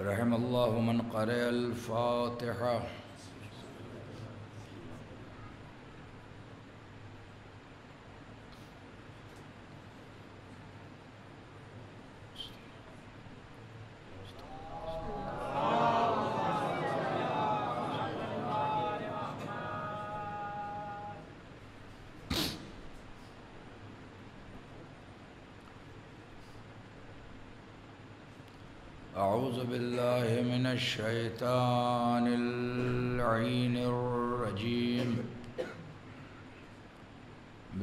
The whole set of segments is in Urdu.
رحم الله من قرأ الفاتحة. أعوذ بالله من الشيطان اللعين الرجيم.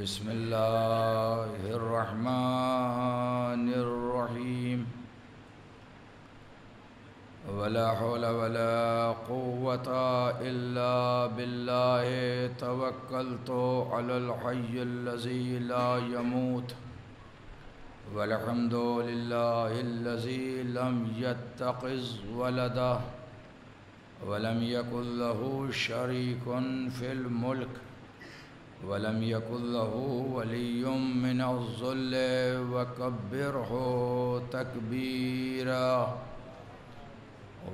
بسم الله الرحمن الرحيم. ولا حول ولا قوة إلا بالله توكلت على الحي الذي لا يموت. والحمد لله الذي لم يتخذ ولدا ولم يكن له شريك في الملك ولم يكن له ولي من الذل وكبره تكبيرا.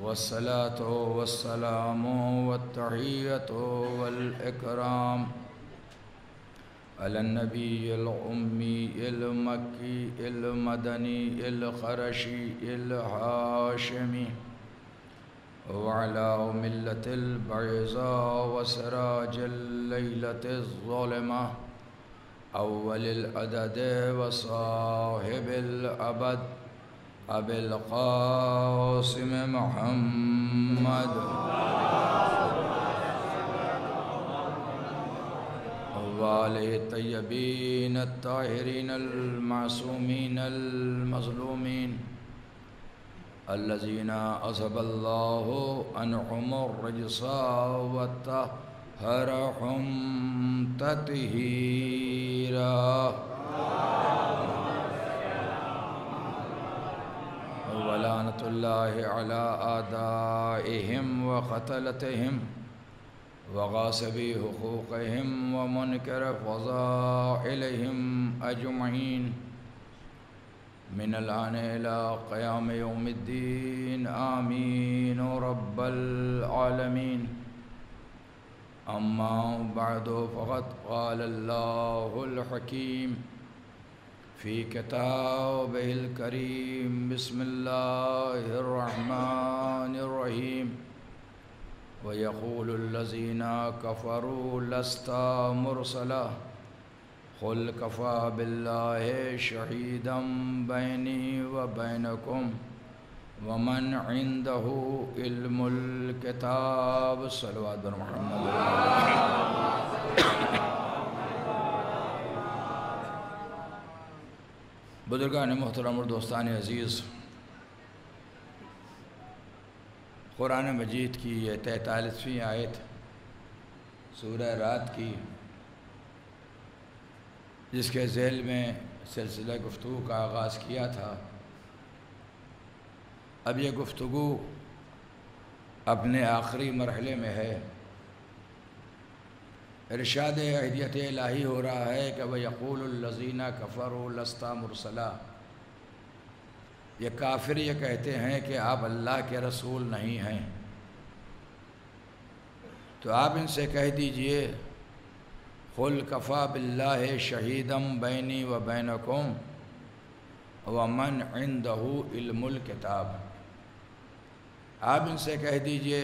والصلاة والسلام والتحية والإكرام على النبي الأمي المكي المدني القرشي الهاشمي وعلى ملة البيضاء وسراج الليلة الظلمة أول العدد وصاحب الأبد أبي القاسم محمد وآله الطيبين الطاهرين المعصومين المظلومين الذين أذهب الله عنهم الرجس وطهرهم تطهيرا. ولعنة الله على أعدائهم وقتلتهم وغاصبي حقوقهم ومنكر فضائلهم أجمعين من الآن إلى قيام يوم الدين. آمين رب العالمين. أما بعد فقد قال الله الحكيم في كتابه الكريم. بسم الله الرحمن الرحيم. ويقول الذين كفروا لست مرسلا قل كفى بالله شهيدا بيني وبينكم ومن عنده علم الكتاب. صلوات محمد. بزرگان محترم اور دوستان عزیز، قرآن مجید کی یہ 43ویں آیت سورہ رات کی، جس کے ذیل میں سلسلہ گفتگو کا آغاز کیا تھا، اب یہ گفتگو اپنے آخری مرحلے میں ہے. ارشاد عہدیت الہی ہو رہا ہے کہ وَيَقُولُ الَّذِينَ كَفَرُوا لَسْتَ مُرْسَلًا. یہ کافر یہ کہتے ہیں کہ آپ اللہ کے رسول نہیں ہیں. تو آپ ان سے کہہ دیجئے قُلْ كَفَى بِاللَّهِ شَهِيدًا بَيْنِي وَبَيْنَكُمْ وَمَنْ عِنْدَهُ عِلْمُ الْكِتَابِ. آپ ان سے کہہ دیجئے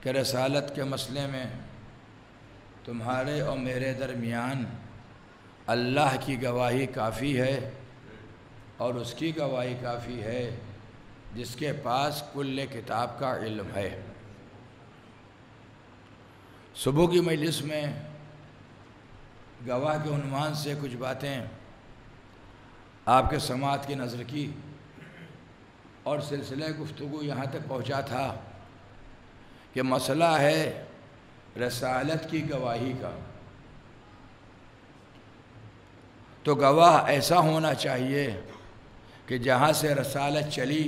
کہ رسالت کے مسئلے میں تمہارے اور میرے درمیان اللہ کی گواہی کافی ہے، اور اس کی گواہی کافی ہے جس کے پاس کل کتاب کا علم ہے. صبح کی مجلس میں گواہ کے عنوان سے کچھ باتیں آپ کے سماعت کی نظر کی، اور سلسلہ گفتگو یہاں تک پہنچا تھا کہ مسئلہ ہے رسالت کی گواہی کا. تو گواہ ایسا ہونا چاہیے کہ جہاں سے رسالت چلی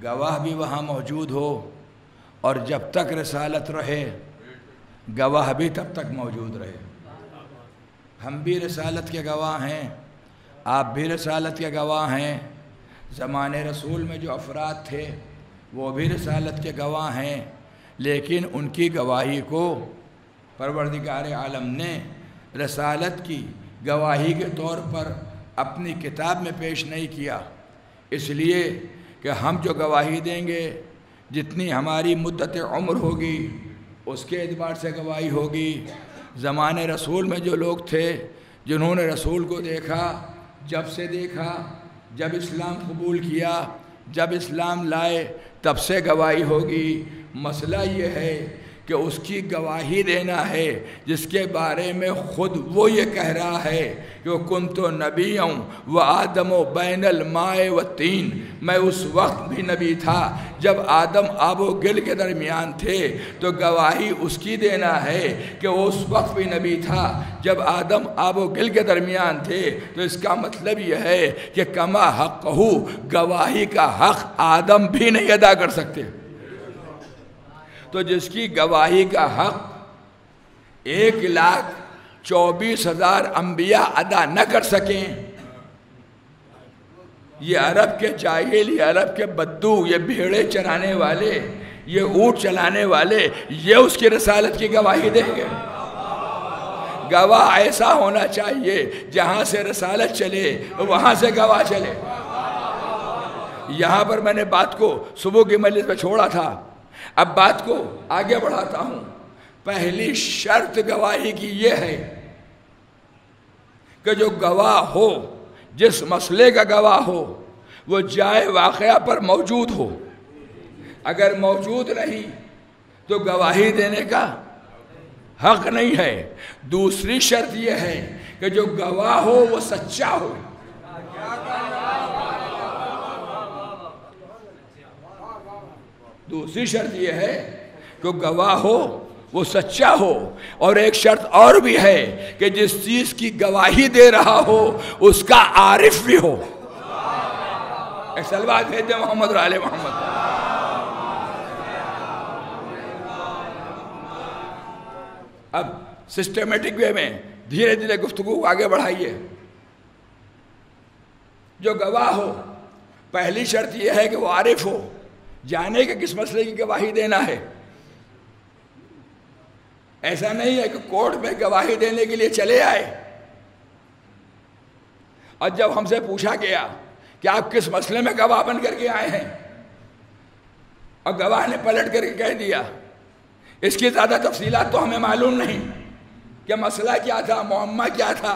گواہ بھی وہاں موجود ہو، اور جب تک رسالت رہے گواہ بھی تب تک موجود رہے. ہم بھی رسالت کے گواہ ہیں، آپ بھی رسالت کے گواہ ہیں. زمانے رسول میں جو افراد تھے وہ بھی رسالت کے گواہ ہیں، لیکن ان کی گواہی کو پروردگار عالم نے رسالت کی گواہی کے طور پر اپنی کتاب میں پیش نہیں کیا، اس لیے کہ ہم جو گواہی دیں گے جتنی ہماری مدت عمر ہوگی اس کے اعتبار سے گواہی ہوگی۔ زمانے رسول میں جو لوگ تھے جنہوں نے رسول کو دیکھا، جب سے دیکھا، جب اسلام قبول کیا، جب اسلام لائے، تب سے گواہی ہوگی۔ مسئلہ یہ ہے کہ اس کی گواہی دینا ہے جس کے بارے میں خود وہ یہ کہہ رہا ہے کہ وہ کنت نبیّا و آدم و بین الماء و تین، میں اس وقت بھی نبی تھا جب آدم آب و گل کے درمیان تھے، تو گواہی اس کی دینا ہے کہ وہ اس وقت بھی نبی تھا جب آدم آب و گل کے درمیان تھے۔ تو اس کا مطلب یہ ہے کہ کما حق ہو، گواہی کا حق آدم بھی نہیں ادا کر سکتے۔ تو جس کی گواہی کا حق 1,24,000 انبیاء ادا نہ کر سکیں، یہ عرب کے جاہل، یہ عرب کے بدو، یہ بھیڑے چرانے والے، یہ اونٹ چلانے والے، یہ اس کی رسالت کی گواہی دیں گے۔ گواہ ایسا ہونا چاہیے جہاں سے رسالت چلے وہاں سے گواہ چلے۔ یہاں پر میں نے بات کو صبح کی مجلس میں چھوڑا تھا، اب بات کو آگے بڑھاتا ہوں۔ پہلی شرط گواہی کی یہ ہے کہ جو گواہ ہو، جس مسئلے کا گواہ ہو، وہ جائے واقعہ پر موجود ہو۔ اگر موجود نہیں تو گواہی دینے کا حق نہیں ہے۔ دوسری شرط یہ ہے کہ جو گواہ ہو وہ سچا ہو۔ دوسری شرط یہ ہے کہ گواہ ہو وہ سچا ہو، اور ایک شرط اور بھی ہے کہ جس چیز کی گواہی دے رہا ہو اس کا عارف بھی ہو۔ ایک سلوات بھیج دیں محمد اور آل محمد۔ اب سسٹمیٹک وے میں دھیرے دھیرے گفتگو کو آگے بڑھائیے۔ جو گواہ ہو، پہلی شرط یہ ہے کہ وہ عارف ہو، جانے کہ کس مسئلے کی گواہی دینا ہے۔ ایسا نہیں ہے کہ کورٹ میں گواہی دینے کے لیے چلے آئے اور جب ہم سے پوچھا گیا کہ آپ کس مسئلے میں گواہ بن کر کے آئے ہیں، اور گواہ نے پلٹ کر کے کہہ دیا اس کی زیادہ تفصیلات تو ہمیں معلوم نہیں کہ مسئلہ کیا تھا، معمہ کیا تھا،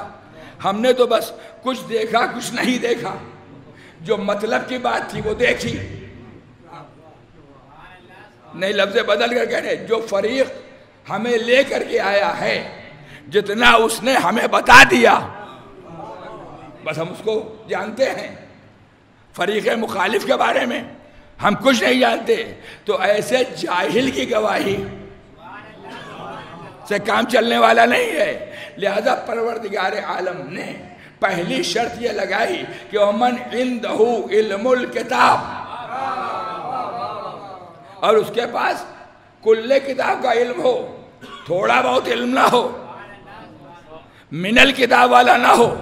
ہم نے تو بس کچھ دیکھا کچھ نہیں دیکھا، جو مطلب کی بات تھی وہ دیکھی۔ نہیں، لفظ بدل کر کہنے جو فریق ہمیں لے کر کے آیا ہے، جتنا اس نے ہمیں بتا دیا بس ہم اس کو جانتے ہیں۔ فریق مخالف کے بارے میں ہم کچھ نہیں جانتے، تو ایسے جاہل کی گواہی سے کام چلنے والا نہیں ہے۔ لہذا پروردگار عالم نے پہلی شرط یہ لگائی کہ وَمَنْ عِنْدَهُ عِلْمُ الْكِتَابِ، اور اس کے پاس کل کتاب کا علم ہو، تھوڑا بہت علم نہ ہو، من الکتاب والا نہ ہو۔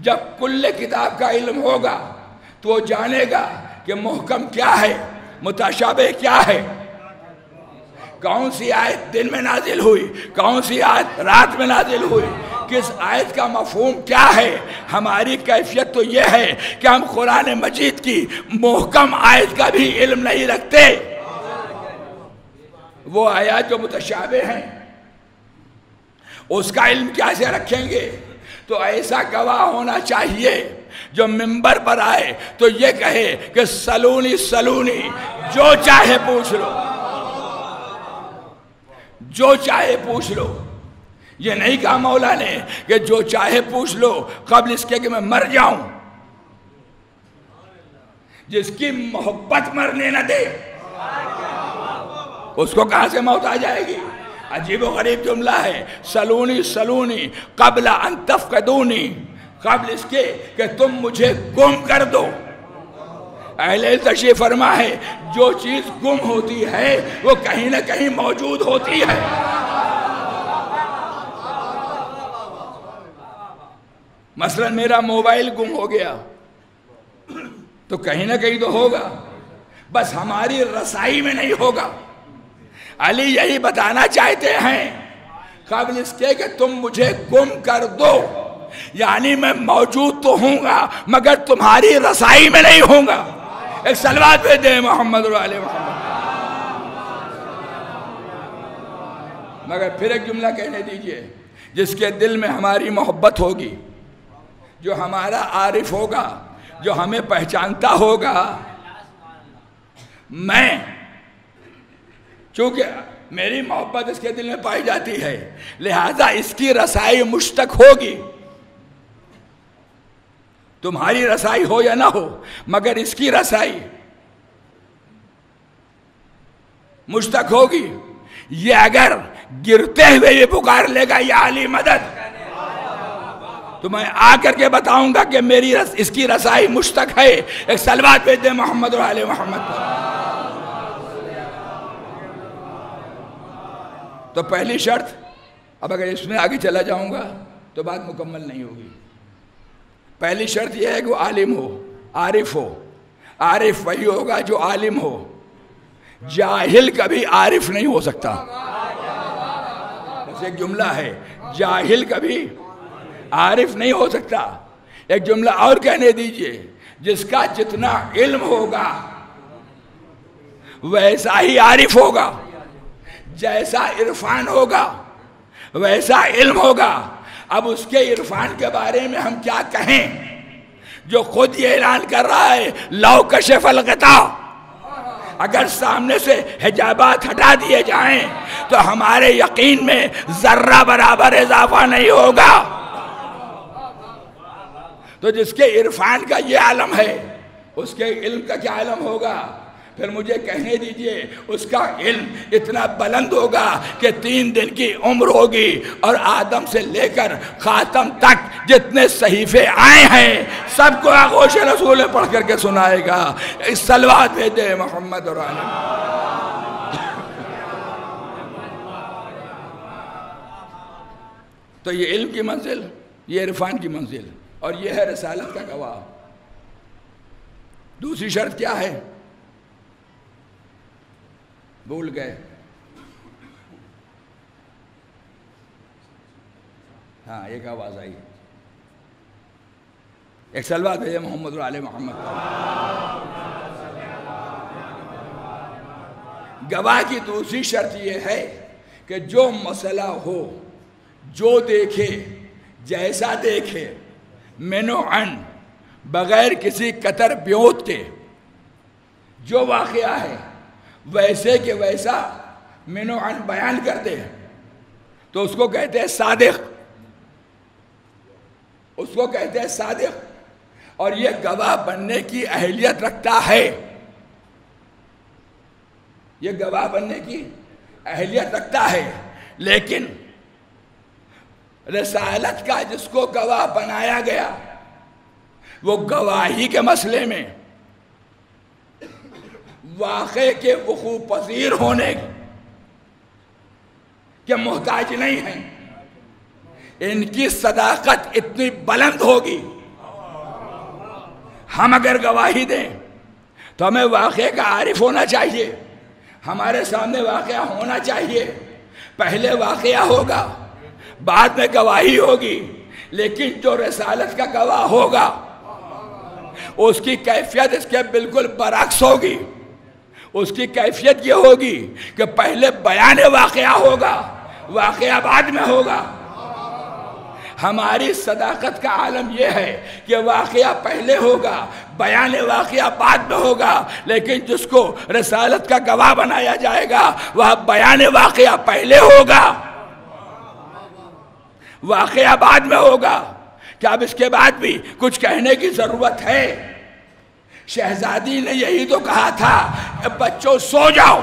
جب کل کتاب کا علم ہوگا تو وہ جانے گا کہ محکم کیا ہے، متشابہ کیا ہے، کون سی آیت دن میں نازل ہوئی، کون سی آیت رات میں نازل ہوئی، کس آیت کا مفہوم کیا ہے۔ ہماری کیفیت تو یہ ہے کہ ہم قرآن مجید کی محکم آیت کا بھی علم نہیں رکھتے۔ وہ آیات جو متشابہ ہیں اس کا علم کیسے رکھیں گے؟ تو ایسا گواہ ہونا چاہیے جو منبر پر آئے تو یہ کہے کہ سلونی سلونی، جو چاہے پوچھ لو، جو چاہے پوچھ لو۔ یہ نہیں کہا مولا نے کہ جو چاہے پوچھ لو قبل اس کے کہ میں مر جاؤں۔ جس کی محبت مرنے نہ دے اس کو کہاں سے موت آ جائے گی؟ عجیب و غریب جملہ ہے، سلونی سلونی قبل ان تفقدونی، قبل اس کے کہ تم مجھے گم کر دو۔ اہل علم تشریح فرما ہے جو چیز گم ہوتی ہے وہ کہیں نہ کہیں موجود ہوتی ہے۔ مثلا میرا موبائل گم ہو گیا، تو کہیں نہ کہیں تو ہوگا، بس ہماری رسائی میں نہیں ہوگا۔ علی یہی بتانا چاہتے ہیں قبل اس کے کہ تم مجھے گم کر دو، یعنی میں موجود تو ہوں گا مگر تمہاری رسائی میں نہیں ہوں گا۔ ایک صلوات پہ دیں محمد و آل محمد۔ مگر پھر ایک جملہ کہنے دیجئے، جس کے دل میں ہماری محبت ہوگی، جو ہمارا عارف ہوگا، جو ہمیں پہچانتا ہوگا، میں چونکہ میری محبت اس کے دل میں پائی جاتی ہے، لہذا اس کی رسائی مجھ تک ہوگی۔ تمہاری رسائی ہو یا نہ ہو مگر اس کی رسائی مجھ تک ہوگی۔ یہ اگر گرتے ہوئے یہ پکار لے گا یا علی مدد، تو میں آ کر کے بتاؤں گا کہ میری اس کی رسائی مجھ تک ہے۔ ایک صلوات بھیج دیں محمد و آل محمد پر۔ تو پہلی شرط، اب اگر اس میں آگے چلا جاؤں گا تو بات مکمل نہیں ہوگی۔ پہلی شرط یہ ہے کہ وہ عالم ہو، عارف ہو۔ عارف وہی ہوگا جو عالم ہو، جاہل کبھی عارف نہیں ہو سکتا۔ بس ایک جملہ ہے، جاہل کبھی عارف نہیں ہو سکتا۔ ایک جملہ اور کہنے دیجئے، جس کا جتنا علم ہوگا ویسا ہی عارف ہوگا، جیسا عرفان ہوگا ویسا علم ہوگا۔ اب اس کے عرفان کے بارے میں ہم کیا کہیں جو خود یہ اعلان کر رہا ہے لو کشف الغطاء، اگر سامنے سے حجابات ہٹا دیے جائیں تو ہمارے یقین میں ذرہ برابر اضافہ نہیں ہوگا۔ تو جس کے عرفان کا یہ عالم ہے اس کے علم کا کیا عالم ہوگا؟ پھر مجھے کہنے دیجئے اس کا علم اتنا بلند ہوگا کہ 3 دن کی عمر ہوگی اور آدم سے لے کر خاتم تک جتنے صحیفے آئے ہیں سب کو آغوش رسول پڑھ کر کے سنائے گا۔ صلوات بھیجے محمد اور آل محمد۔ تو یہ علم کی منزل، یہ عرفان کی منزل، اور یہ ہے رسالت کا گواہ۔ دوسری شرط کیا ہے؟ بھول گئے؟ ہاں ایک آواز آئی، ایک صلوات ہے محمد و آل محمد۔ گواہ کی دوسری شرط یہ ہے کہ جو مسئلہ ہو، جو دیکھے، جیسا دیکھے، منوعاً بغیر کسی قطر بیوت کے، جو واقعہ ہے ویسے کہ ویسا منوعاً بیان کرتے ہیں تو اس کو کہتے ہیں صادق، اس کو کہتے ہیں صادق، اور یہ گواہ بننے کی اہلیت رکھتا ہے، یہ گواہ بننے کی اہلیت رکھتا ہے۔ لیکن رسالت کا جس کو گواہ بنایا گیا وہ گواہی کے مسئلے میں واقعے کے وقوع پذیر ہونے کے محتاج نہیں ہیں۔ ان کی صداقت اتنی بلند ہوگی، ہم اگر گواہی دیں تو ہمیں واقعے کا عارف ہونا چاہیے، ہمارے سامنے واقعہ ہونا چاہیے۔ پہلے واقعہ ہوگا، بعد میں گواہی ہوگی، لیکن جو رسالت کا گواہ ہوگا اس کی کیفیت اس کے بالکل برعکس ہوگی۔ اس کی کیفیت یہ ہوگی کہ پہلے بیان واقعہ ہوگا، واقعہ بعد میں ہوگا۔ ہماری صداقت کا عالم یہ ہے کہ واقعہ پہلے ہوگا، بیان واقعہ بعد میں ہوگا، لیکن جس کو رسالت کا گواہ بنایا جائے گا وہ بیان واقعہ پہلے ہوگا، واقعہ بعد میں ہوگا۔ کیا اب اس کے بعد بھی کچھ کہنے کی ضرورت ہے؟ شہزادی نے یہی تو کہا تھا کہ بچوں سو جاؤ،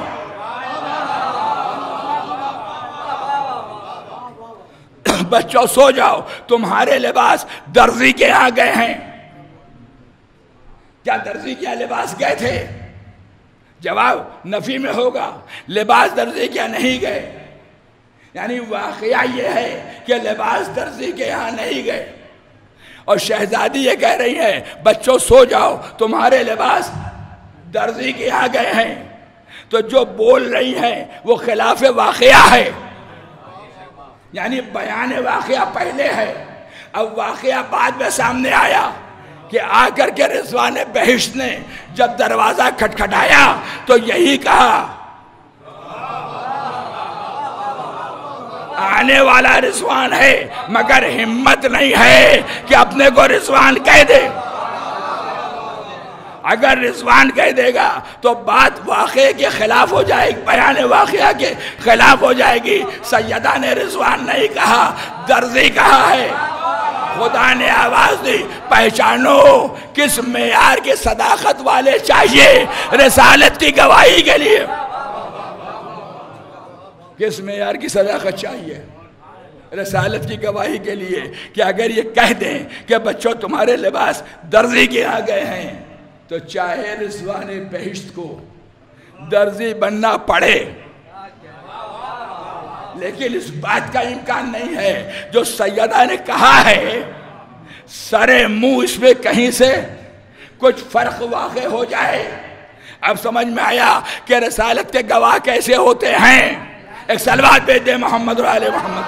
بچوں سو جاؤ، تمہارے لباس درزی کے ہاں گئے ہیں۔ کیا درزی کے لباس گئے تھے؟ جواب نفی میں ہوگا، لباس درزی کے نہیں گئے، یعنی واقعہ یہ ہے کہ لباس درزی کے یہاں نہیں گئے، اور شہزادی یہ کہہ رہی ہیں بچوں سو جاؤ، تمہارے لباس درزی کے آ گئے ہیں۔ تو جو بول رہی ہیں وہ خلاف واقعہ ہے، یعنی بیان واقعہ پہلے ہے، اب واقعہ بعد میں سامنے آیا کہ آ کر کے رضوان بہشت نے جب دروازہ کھٹکھٹایا تو یہی کہا آنے والا رضوان ہے، مگر ہمت نہیں ہے کہ اپنے کو رضوان کہہ دے۔ اگر رضوان کہہ دے گا تو بات واقعے کے خلاف ہو جائے گی، بیان واقعہ کے خلاف ہو جائے گی۔ سیدہ نے رضوان نہیں کہا، درزی کہا ہے۔ خدا نے آواز دی پہچانو کس معیار کی صداقت والے چاہیے رسالت کی گواہی کے لیے، کس معیار کی صداقت چاہیے رسالت کی گواہی کے لیے، کہ اگر یہ کہہ دیں کہ بچوں تمہارے لباس درزی کے آ گئے ہیں تو چاہے رضوان بہشت کو درزی بننا پڑے، لیکن اس بات کا امکان نہیں ہے جو سیدہ نے کہا ہے سرے منہ اس میں کہیں سے کچھ فرق واقع ہو جائے۔ اب سمجھ میں آیا کہ رسالت کے گواہ کیسے ہوتے ہیں۔ ایک صلوات بھیج دے محمد اور آل محمد۔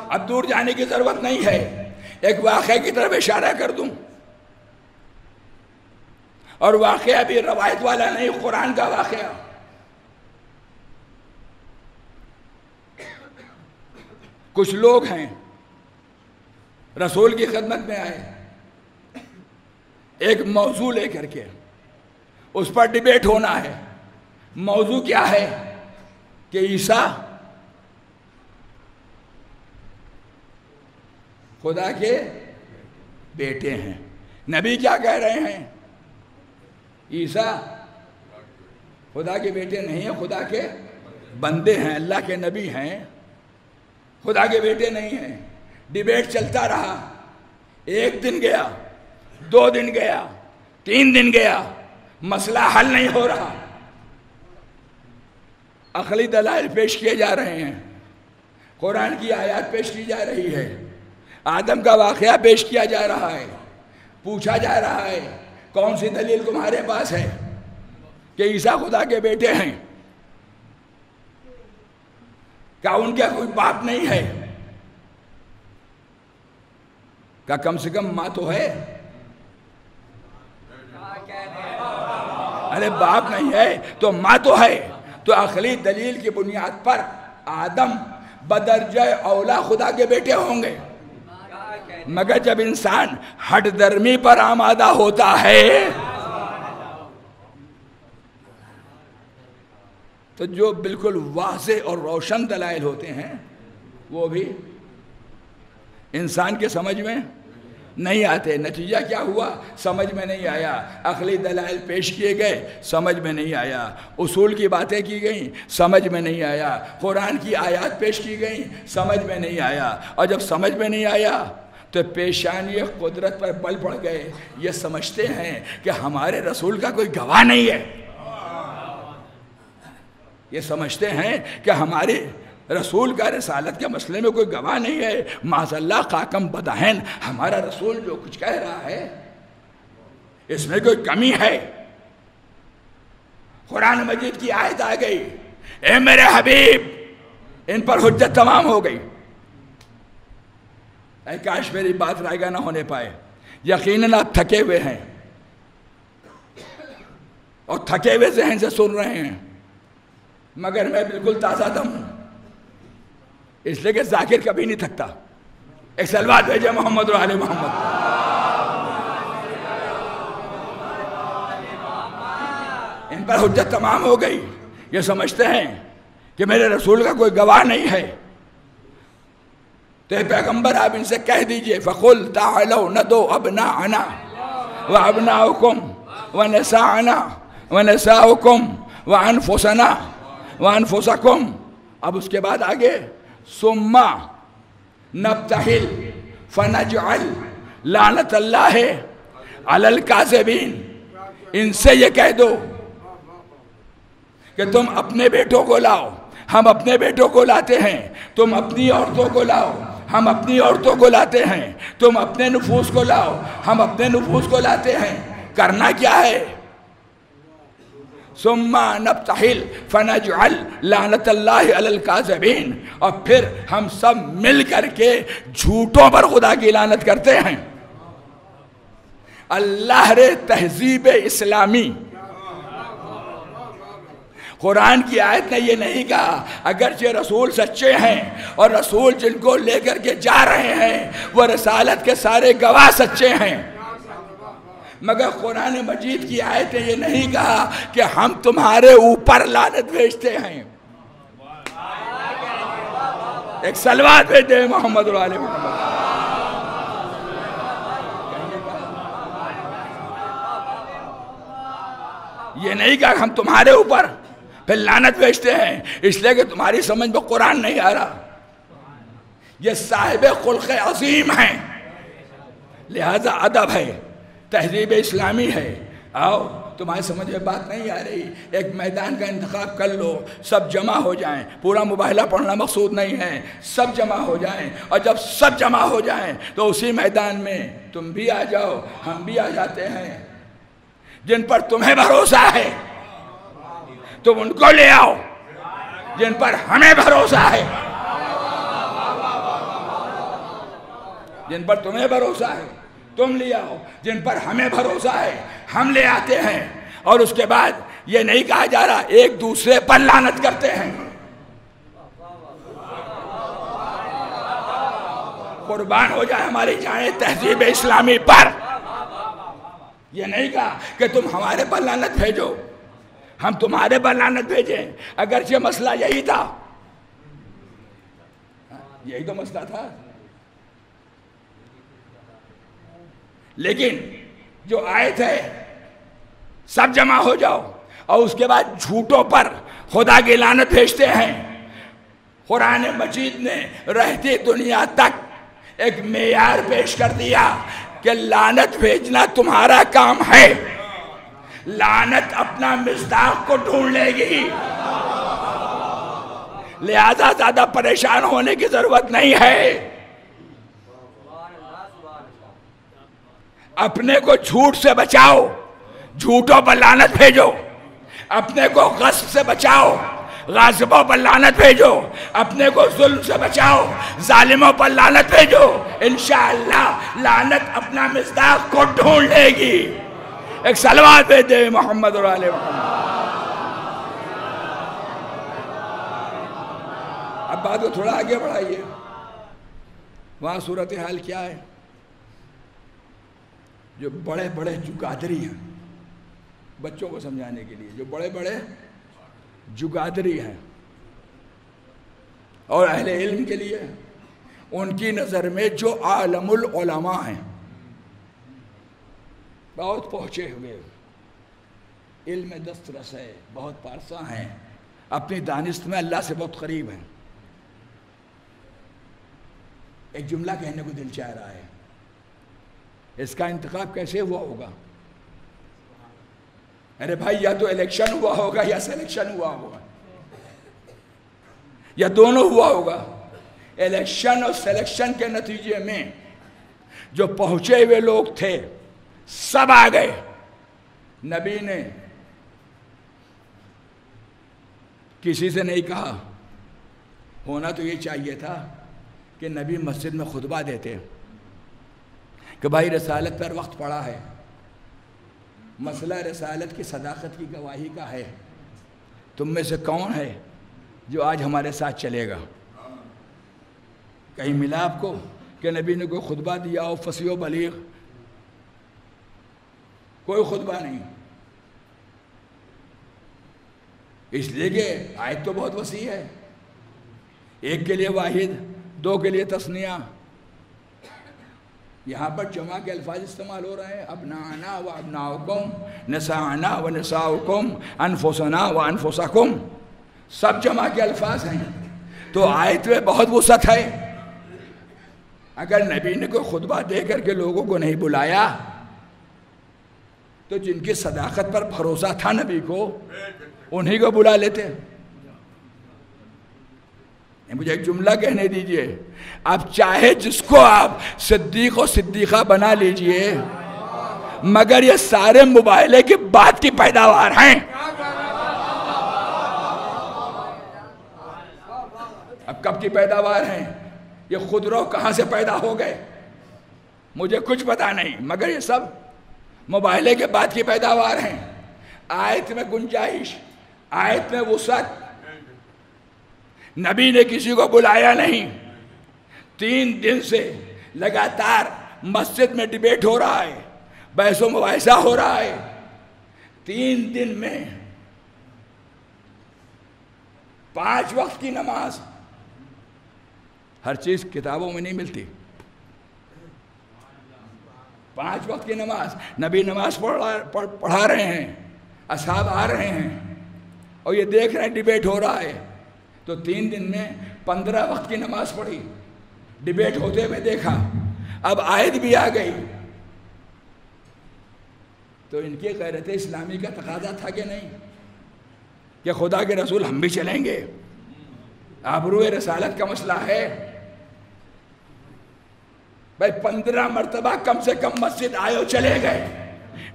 اب دور جانے کی ضرورت نہیں ہے، ایک واقعے کی طرف اشارہ کر دوں، اور واقعہ بھی روایت والا نہیں، قرآن کا واقعہ۔ کچھ لوگ ہیں رسول کی خدمت میں آئے ایک موضوع لے کر کے، اس پر ڈیبیٹ ہونا ہے۔ موضوع کیا ہے کہ عیسیٰ خدا کے بیٹے ہیں۔ نبی کیا کہہ رہے ہیں؟ عیسیٰ خدا کے بیٹے نہیں ہیں، خدا کے بندے ہیں، اللہ کے نبی ہیں، خدا کے بیٹے نہیں ہیں۔ ڈیبیٹ چلتا رہا، ایک دن گیا، 2 دن گیا، 3 دن گیا، مسئلہ حل نہیں ہو رہا۔ عقلی دلائل پیش کیے جا رہے ہیں، قرآن کی آیات پیش کی جا رہی ہے، آدم کا واقعہ پیش کیا جا رہا ہے، پوچھا جا رہا ہے کون سی دلیل تمہارے پاس ہے کہ عیسیٰ خدا کے بیٹے ہیں؟ کیا ان کا کوئی باپ نہیں ہے؟ کیا کم سے کم ماں تو ہے؟ ارے باپ نہیں ہے تو ماں تو ہے۔ تو عقلی دلیل کی بنیاد پر آدم بدرجہ اولا خدا کے بیٹے ہوں گے، مگر جب انسان ہٹ درمی پر آمادہ ہوتا ہے تو جو بالکل واضح اور روشن دلائل ہوتے ہیں وہ بھی انسان کے سمجھ میں نہیں آتے۔ نتیجہ کیا ہوا؟ سمجھ میں نہیں آیا۔ عقلی دلائل پیش کیے گئے، سمجھ میں نہیں آیا۔ اصول کی باتیں کی گئیں، سمجھ میں نہیں آیا۔ قرآن کی آیات پیش کی گئیں، سمجھ میں نہیں آیا۔ اور جب سمجھ میں نہیں آیا تو پیشانی قدرت پر بل پڑ گئے۔ یہ سمجھتے ہیں کہ ہمارے رسول کا کوئی گواہ نہیں ہے، یہ سمجھتے ہیں کہ ہمارے رسول کا رسالت کے مسئلے میں کوئی گواہ نہیں ہے۔ معاذ اللہ قاکم بدہن، ہمارا رسول جو کچھ کہہ رہا ہے اس میں کوئی کمی ہے۔ قرآن مجید کی آیت آ گئی، اے میرے حبیب ان پر حجت تمام ہو گئی۔ اے کاش میری بات رائگاں نہ ہونے پائے، یقیناً آپ تھکے ہوئے ہیں اور تھکے ہوئے ذہن سے سن رہے ہیں، مگر میں بالکل تازہ دم ہوں، اس لیے کہ ذاکر کبھی نہیں تھکتا۔ ایک صلوات بھیجے محمد اور آل محمد۔ ان پر حجت تمام ہو گئی، یہ سمجھتے ہیں کہ میرے رسول کا کوئی گواہ نہیں ہے۔ تو اے پیغمبر آپ ان سے کہہ دیجئے فَقُلْ تَعَلَوْا نَدْعُ أَبْنَاءَنَا وَأَبْنَاءَكُمْ وَنِسَاءَنَا وَنِسَاءَكُمْ وَأَنفُسَنَا وَأَنفُسَكُمْ۔ اب اس کے بعد آگے ثُمَّ نَبْتَحِلْ فَنَجْعَلْ لَعْنَةَ اللَّهِ عَلَى الْكَاذِبِينَ۔ ان سے یہ کہہ دو کہ تم اپنے بیٹوں کو لاؤ، ہم اپنے بیٹوں کو لاتے ہیں، تم اپنی عورتوں کو لاؤ، ہم اپنی عورتوں کو لاتے ہیں، تم اپنے نفوس کو لاؤ، ہم اپنے نفوس کو لاتے ہیں۔ کرنا کیا ہے؟ ثم نبتہل فنجعل لعنت اللہ علی الکاذبین، اور پھر ہم سب مل کر کے جھوٹوں پر خدا کی لعنت کرتے ہیں۔ اللہ رے تہذیب اسلامی، قرآن کی آیت نے یہ نہیں کہا اگرچہ رسول سچے ہیں اور رسول جن کو لے کر کے جا رہے ہیں وہ رسالت کے سارے گواہ سچے ہیں، مگر قرآن مجید کی آیت نے یہ نہیں کہا کہ ہم تمہارے اوپر لعنت بھیجتے ہیں۔ ایک صلوات بھیج دے محمد علیہ محمد۔ یہ نہیں کہا ہم تمہارے اوپر پھر لعنت بھیجتے ہیں اس لیے کہ تمہاری سمجھ میں قرآن نہیں آ رہا۔ یہ صاحب خلق عظیم ہیں، لہذا ادب ہے، تہذیب اسلامی ہے۔ آؤ تمہاری سمجھ میں بات نہیں آ رہی، ایک میدان کا انتخاب کر لو، سب جمع ہو جائیں، پورا مباہلہ پڑھنا مقصود نہیں ہے، سب جمع ہو جائیں، اور جب سب جمع ہو جائیں تو اسی میدان میں تم بھی آ جاؤ، ہم بھی آ جاتے ہیں۔ جن پر تمہیں بھروسہ ہے تم ان کو لے آؤ، جن پر ہمیں بھروسہ ہے، جن پر تمہیں بھروسہ ہے تم لے آؤ، جن پر ہمیں بھروسہ ہے ہم لے آتے ہیں۔ اور اس کے بعد یہ نہیں کہا جا رہا ایک دوسرے پر لعنت کرتے ہیں۔ قربان ہو جائے ہماری جانیں تہذیب اسلامی پر۔ یہ نہیں کہا کہ تم ہمارے پر لعنت بھیجو، ہم تمہارے پر لعنت بھیجیں، اگرچہ مسئلہ یہی تھا، یہی تو مسئلہ تھا، لیکن جو آیت ہے سب جمع ہو جاؤ اور اس کے بعد جھوٹوں پر خدا کی لعنت بھیجتے ہیں۔ قرآن مجید نے رہتی دنیا تک ایک معیار پیش کر دیا کہ لعنت بھیجنا تمہارا کام ہے، لعنت اپنا مصداق کو ڈھونڈ لے گی، لہذا زیادہ پریشان ہونے کی ضرورت نہیں ہے۔ اپنے کو جھوٹ سے بچاؤ، جھوٹوں پر لعنت بھیجو، اپنے کو غصب سے بچاؤ، غاصبوں پر لعنت بھیجو، اپنے کو ظلم سے بچاؤ، ظالموں پر لعنت بھیجو، انشاءاللہ لعنت اپنا مصداق کو ڈھونڈ لے گی۔ ایک صلوات بھیج دے محمد اور آل محمد۔ اب بات کو تھوڑا آگے بڑھائیے، وہاں صورتحال کیا ہے؟ جو بڑے بڑے جگادری ہیں، بچوں کو سمجھانے کے لیے جو بڑے بڑے جگادری ہیں اور اہل علم کے لیے، ان کی نظر میں جو عالم العلماء ہیں، بہت پہنچے ہوئے، علم دسترس ہے، بہت پارسا ہیں، اپنی دانست میں اللہ سے بہت قریب ہیں، ایک جملہ کہنے کو دل چاہ رہا ہے، اس کا انتخاب کیسے ہوا ہوگا؟ ارے بھائی یا تو الیکشن ہوا ہوگا یا سلیکشن ہوا ہوگا، یا دونوں ہوا ہوگا۔ الیکشن اور سلیکشن کے نتیجے میں جو پہنچے ہوئے لوگ تھے سب آ گئے۔ نبی نے کسی سے نہیں کہا، ہونا تو یہ چاہیے تھا کہ نبی مسجد میں خطبہ دیتے کہ بھائی رسالت پر وقت پڑا ہے، مسئلہ رسالت کی صداقت کی گواہی کا ہے، تم میں سے کون ہے جو آج ہمارے ساتھ چلے گا؟ کہیں ملا آپ کو کہ نبی نے کوئی خطبہ دیا ہو فصیح و بلیغ؟ کوئی خطبہ نہیں، اس لیے کہ آیت تو بہت وسیع ہے، ایک کے لیے واحد، دو کے لیے تثنیہ، یہاں پر جمع کے الفاظ استعمال ہو رہے ہیں، ابناءنا و ابناؤکم، نساءنا و نساؤکم، انفسنا و انفسکم، سب جمع کے الفاظ ہیں، تو آیت میں بہت وسعت ہے۔ اگر نبی نے کوئی خطبہ دے کر کے لوگوں کو نہیں بلایا تو جن کی صداقت پر بھروسہ تھا نبی کو، انہی کو بلا لیتے۔ مجھے ایک جملہ کہنے دیجئے، آپ چاہے جس کو آپ صدیق و صدیقہ بنا لیجئے، مگر یہ سارے مباہلے کے بعد کی پیداوار ہیں۔ اب کب کی پیداوار ہیں؟ یہ خودرو کہاں سے پیدا ہو گئے مجھے کچھ پتا نہیں، مگر یہ سب مباہلے کے بعد کی پیداوار ہیں۔ آیت میں گنجائش، آیت میں وسعت، نبی نے کسی کو بلایا نہیں۔ 3 دن سے لگاتار مسجد میں ڈیبیٹ ہو رہا ہے، بحث و مباحثہ ہو رہا ہے۔ 3 دن میں 5 وقت کی نماز، ہر چیز کتابوں میں نہیں ملتی۔ 5 وقت کی نماز، نبی نماز پڑھا رہے ہیں، اصحاب آ رہے ہیں اور یہ دیکھ رہے ہیں ڈیبیٹ ہو رہا ہے۔ تو 3 دن میں 15 وقت کی نماز پڑھی، ڈیبیٹ ہوتے ہوئے دیکھا، اب آیت بھی آ گئی۔ تو ان کی غیرت اسلامی کا تقاضا تھا کہ نہیں کہ خدا کے رسول ہم بھی چلیں گے؟ آبرو رسالت کا مسئلہ ہے بھائی۔ 15 مرتبہ کم سے کم مسجد آئے اور چلے گئے،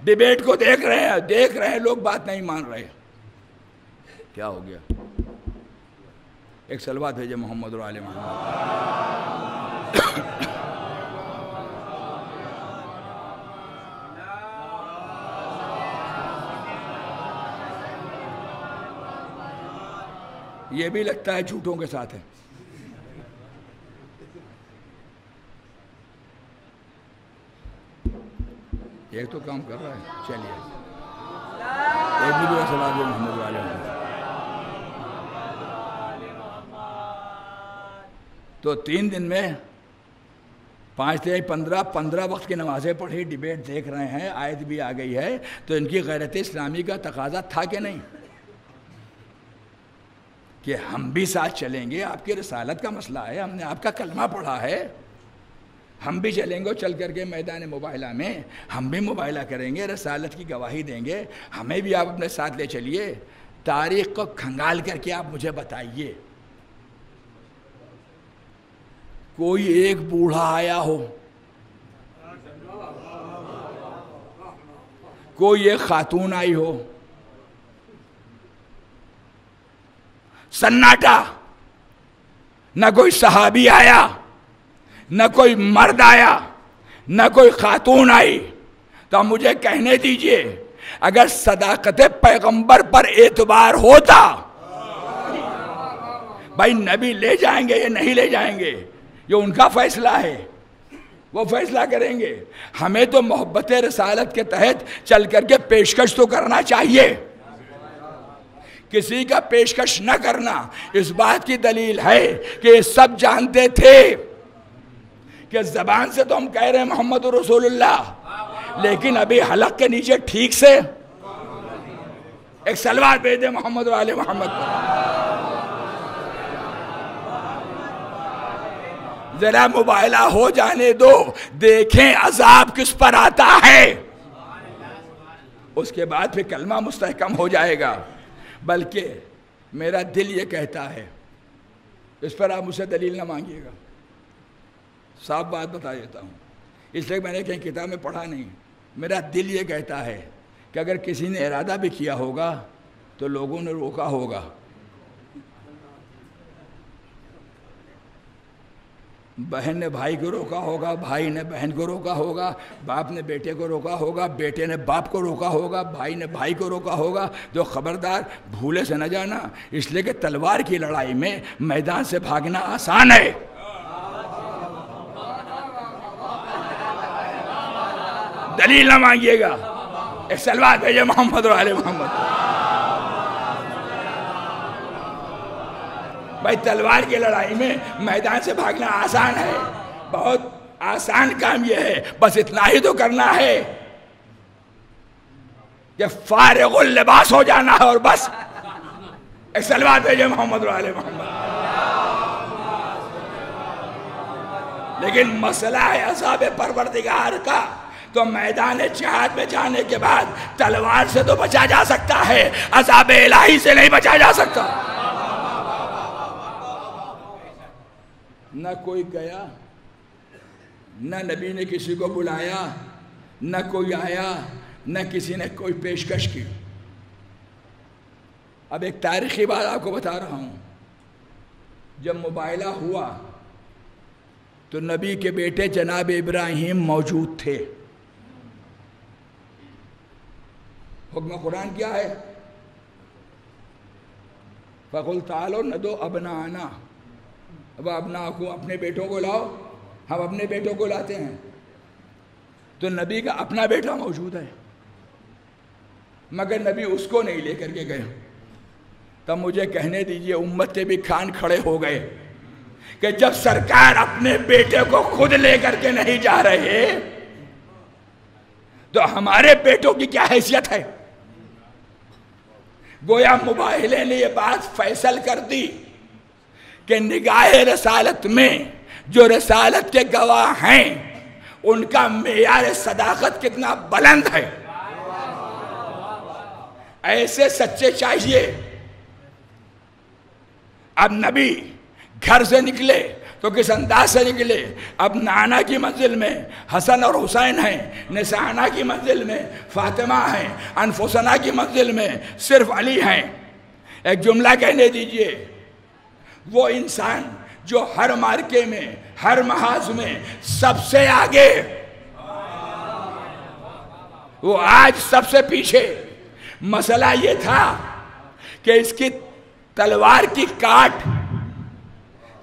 ڈیبیٹ کو دیکھ رہے ہیں لوگ، بات نہیں مان رہے۔ کیا ہو گیا؟ ایک صلوات بھیجے محمد و آل محمد۔ یہ بھی لگتا ہے جھوٹوں کے ساتھ ہے۔ ایک تو کام کر رہا ہے، چلیے ایک بھی دعا صلوات بھیجے محمد و آل محمد۔ تو 3 دن میں 5 سے 15 وقت کی نمازیں پڑھی، ڈیبیٹ دیکھ رہے ہیں، آیت بھی آ گئی ہے۔ تو ان کی غیرت اسلامی کا تقاضا تھا کہ نہیں کہ ہم بھی ساتھ چلیں گے؟ آپ کی رسالت کا مسئلہ ہے، ہم نے آپ کا کلمہ پڑھا ہے، ہم بھی چلیں گے، چل کر کے میدان مباہلہ میں ہم بھی مباہلہ کریں گے، رسالت کی گواہی دیں گے، ہمیں بھی آپ اپنے ساتھ لے چلیے۔ تاریخ کو کھنگال کر کے آپ مجھے بتائیے کوئی ایک بوڑھا آیا ہو، کوئی ایک خاتون آئی ہو، سناٹا، نہ کوئی صحابی آیا، نہ کوئی مرد آیا، نہ کوئی خاتون آئی، تو آپ مجھے کہنے دیجئے اگر صداقت پیغمبر پر اعتبار ہوتا، بھائی نبی لے جائیں گے یا نہیں لے جائیں گے یہ ان کا فیصلہ ہے، وہ فیصلہ کریں گے۔ ہمیں تو محبت رسالت کے تحت چل کر کے پیشکش تو کرنا چاہیے۔ کسی کا پیشکش نہ کرنا اس بات کی دلیل ہے کہ یہ سب جانتے تھے کہ زبان سے تو ہم کہہ رہے ہیں محمد رسول اللہ، لیکن ابھی حلق کے نیچے ٹھیک سے ایک سلوات بھیج دے محمد و آل محمد پر۔ ذرا مباہلہ ہو جانے دو، دیکھیں عذاب کس پر آتا ہے، اس کے بعد پھر کلمہ مستحکم ہو جائے گا۔ بلکہ میرا دل یہ کہتا ہے، اس پر آپ مجھ سے دلیل نہ مانگیے گا، صاف بات بتا دیتا ہوں، اس لیے میں نے کہیں کتاب میں پڑھا نہیں، میرا دل یہ کہتا ہے کہ اگر کسی نے ارادہ بھی کیا ہوگا تو لوگوں نے روکا ہوگا۔ بہن نے بھائی کو روکا ہوگا، بھائی نے بہن کو روکا ہوگا، باپ نے بیٹے کو روکا ہوگا، بیٹے نے باپ کو روکا ہوگا، بھائی نے بھائی کو روکا ہوگا۔ جو خبردار بھولے سے نہ جانا، اس لیے کہ تلوار کی لڑائی میں میدان سے بھاگنا آسان ہے، دلیل نہ مانگیے گا، ایک سلوات بھیجے محمد و آل محمد۔ بھائی تلوار کی لڑائی میں میدان سے بھاگنا آسان ہے، بہت آسان کام یہ ہے، بس اتنا ہی تو کرنا ہے کہ فارغ اللباس ہو جانا ہے اور بس۔ ایک سلوات بھیجے محمد و آل محمد۔ لیکن مسئلہ ہے عذاب پروردگار کا، تو میدان جہاد میں جانے کے بعد تلوار سے تو بچا جا سکتا ہے، عذاب الہی سے نہیں بچا جا سکتا۔ نہ کوئی گیا، نہ نبی نے کسی کو بلایا، نہ کوئی آیا، نہ کسی نے کوئی پیشکش کی۔ اب ایک تاریخی بات آپ کو بتا رہا ہوں، جب مباہلہ ہوا تو نبی کے بیٹے جناب ابراہیم موجود تھے۔ حکم قرآن کیا ہے؟ فَقُلْ تَعَالَوْا نَدْعُوا أَبْنَاءَنَا، اب ابناءکم، اپنے بیٹوں کو لاؤ، ہم اپنے بیٹوں کو لاتے ہیں۔ تو نبی کا اپنا بیٹا موجود ہے، مگر نبی اس کو نہیں لے کر کے گئے۔ تب مجھے کہنے دیجئے، امت کے بھی کان کھڑے ہو گئے کہ جب سرکار اپنے بیٹے کو خود لے کر کے نہیں جا رہے تو ہمارے بیٹوں کی کیا حیثیت ہے؟ گویا مباہلے نے یہ بات فیصل کر دی کہ نگاہ رسالت میں جو رسالت کے گواہ ہیں ان کا معیار صداقت کتنا بلند ہے۔ ایسے سچے چاہیے۔ اب نبی گھر سے نکلے تو کس انداز سے نکلے؟ اب نانا کی منزل میں حسن اور حسین ہیں، نسانا کی منزل میں فاطمہ ہیں، انفسنا کی منزل میں صرف علی ہیں۔ ایک جملہ کہنے دیجئے، وہ انسان جو ہر مارکے میں، ہر محاذ میں سب سے آگے، وہ آج سب سے پیچھے۔ مسئلہ یہ تھا کہ اس کی تلوار کی کاٹ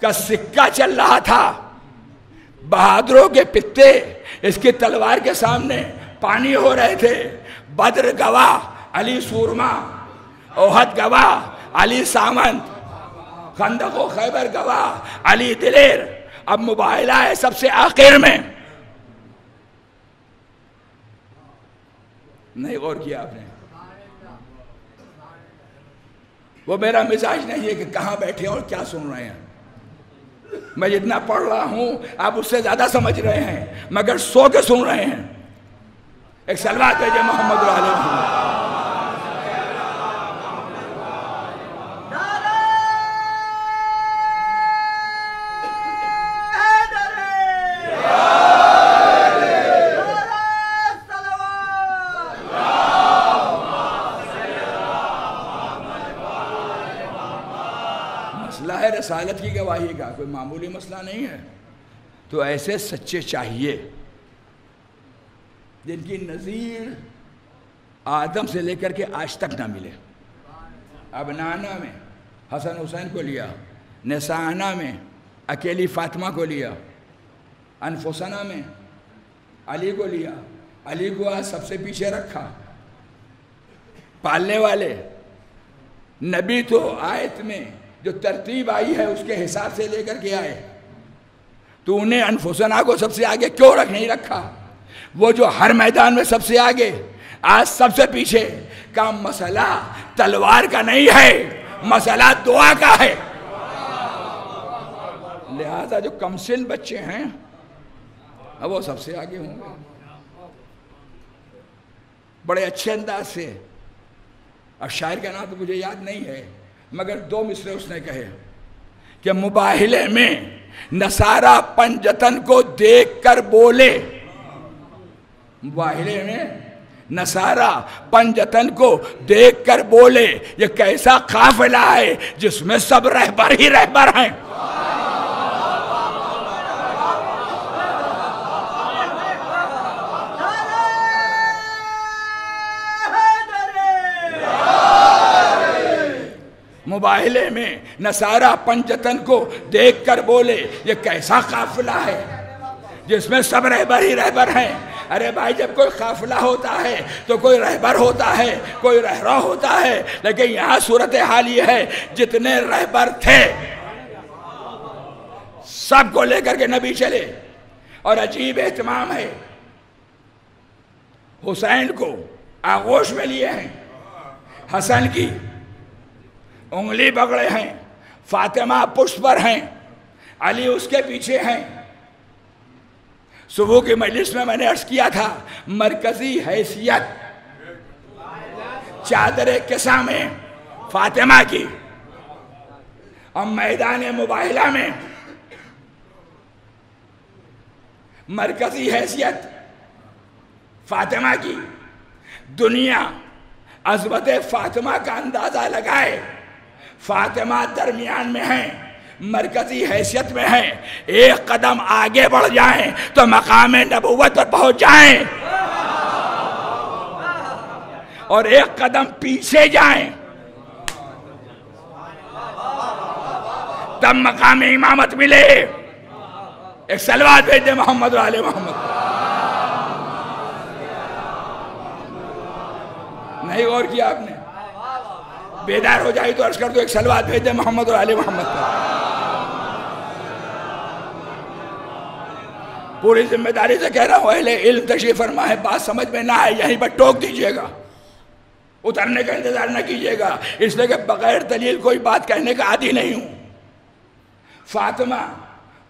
کا سکہ چل رہا تھا، بہادروں کے پتے اس کی تلوار کے سامنے پانی ہو رہے تھے۔ بدر گواہ علی سورما، احد گواہ علی سامنت، خندق و خیبر گواہ علی دلیر۔ اب مباہلہ ہے سب سے آخر میں۔ نہیں غور کیا آپ نے؟ وہ میرا مزاج نہیں ہے کہ کہاں بیٹھے اور کیا سن رہے ہیں۔ میں جتنا پڑھ رہا ہوں آپ اس سے زیادہ سمجھ رہے ہیں، مگر سو کے سن رہے ہیں۔ ایک صلوات بھیجئے محمد علیہ وسلم۔ رسالت کی گواہی کا کوئی معمولی مسئلہ نہیں ہے۔ تو ایسے سچے چاہیے جن کی نظیر آدم سے لے کر کے آج تک نہ ملے۔ اب نانا میں حسن حسین کو لیا، نسانا میں اکیلی فاطمہ کو لیا، انفسنا میں علی کو لیا، علی کو آج سب سے پیچھے رکھا۔ پالنے والے نبی تو آیت میں جو ترتیب آئی ہے اس کے حساب سے لے کر کے آئے، تو انہیں انفسنا کو سب سے آگے کیوں نہیں رکھا؟ وہ جو ہر میدان میں سب سے آگے، آج سب سے پیچھے کا مسئلہ تلوار کا نہیں ہے، مسئلہ دعا کا ہے۔ لہذا جو کمسن بچے ہیں وہ سب سے آگے ہوں گے بڑے اچھے انداز سے۔ اب شاعر کا نام تو مجھے یاد نہیں ہے، مگر دو مصرے اس نے کہے کہ مباہلے میں نصارہ پنجتن کو دیکھ کر بولے، مباہلے میں نصارہ پنجتن کو دیکھ کر بولے، یہ کیسا قافلہ ہے جس میں سب رہبر ہی رہبر ہیں۔ مباہلے میں نصارہ پنجتن کو دیکھ کر بولے، یہ کیسا قافلہ ہے جس میں سب رہبر ہی رہبر ہیں۔ ارے بھائی، جب کوئی قافلہ ہوتا ہے تو کوئی رہبر ہوتا ہے، کوئی رہرو ہوتا ہے، لیکن یہاں صورتحال یہ ہے جتنے رہبر تھے سب کو لے کر کے نبی چلے۔ اور عجیب اہتمام ہے، حسین کو آغوش میں لیے ہیں، حسن کی انگلی پکڑے ہیں، فاطمہ پشت پر ہیں، علی اس کے پیچھے ہیں۔ صبح کی مجلس میں نے عرض کیا تھا، مرکزی حیثیت چادر کسا میں فاطمہ کی، اور میدان مباہلہ میں مرکزی حیثیت فاطمہ کی، دنیا عظمت فاطمہ کا اندازہ لگائے، فاطمہ درمیان میں ہیں، مرکزی حیثیت میں ہیں، ایک قدم آگے بڑھ جائیں تو مقام نبوت پر پہنچ جائیں، اور ایک قدم پیچھے جائیں تب مقام امامت ملے۔ ایک صلوات بھیج دے محمد و آل محمد۔ نہیں غور کیا آپ نے؟ بیدار ہو جائی تو عرض کر دو ایک صلوات بھیج دے محمد و آل محمد پر۔ پوری ذمہ داری سے کہہ رہا ہوں، اہل علم تشریف فرما ہے، بات سمجھ میں نہ آئے یہیں پر ٹوک دیجئے گا، اترنے کا انتظار نہ کیجئے گا، اس لیے کہ بغیر دلیل کوئی بات کہنے کا عادی نہیں ہوں۔ فاطمہ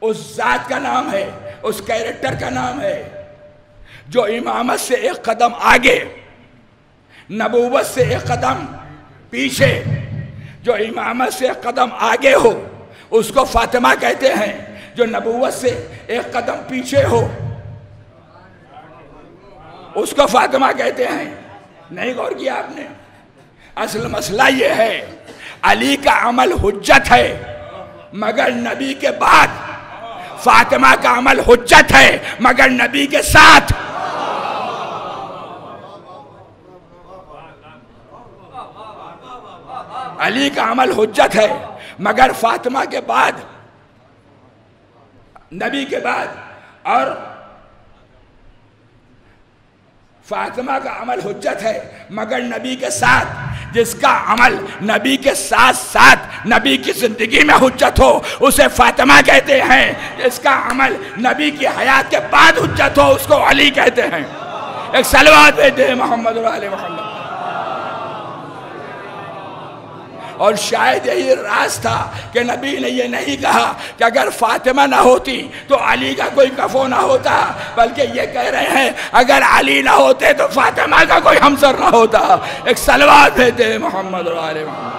اس ذات کا نام ہے، اس کیریکٹر کا نام ہے جو امامت سے ایک قدم آگے، نبوت سے ایک قدم پیچھے، جو امامت سے ایک قدم آگے ہو اس کو فاطمہ کہتے ہیں، جو نبوت سے ایک قدم پیچھے ہو اس کو فاطمہ کہتے ہیں۔ نہیں غور کیا آپ نے؟ اصل مسئلہ یہ ہے، علی کا عمل حجت ہے مگر نبی کے بعد، فاطمہ کا عمل حجت ہے مگر نبی کے ساتھ۔ علی کا عمل حجت ہے مگر فاطمہ کے بعد، نبی کے بعد، اور فاطمہ کا عمل حجت ہے مگر نبی کے ساتھ۔ جس کا عمل نبی کے ساتھ ساتھ نبی کی زندگی میں حجت ہو اسے فاطمہ کہتے ہیں، جس کا عمل نبی کی حیات کے بعد حجت ہو اس کو علی کہتے ہیں۔ ایک صلوات بھیجتے ہیں محمد و آل محمد۔ اور شاید یہی راز تھا کہ نبی نے یہ نہیں کہا کہ اگر فاطمہ نہ ہوتی تو علی کا کوئی کفو نہ ہوتا، بلکہ یہ کہہ رہے ہیں اگر علی نہ ہوتے تو فاطمہ کا کوئی ہمسر نہ ہوتا۔ ایک صلوات بھیجتے ہیں محمد و آل محمد۔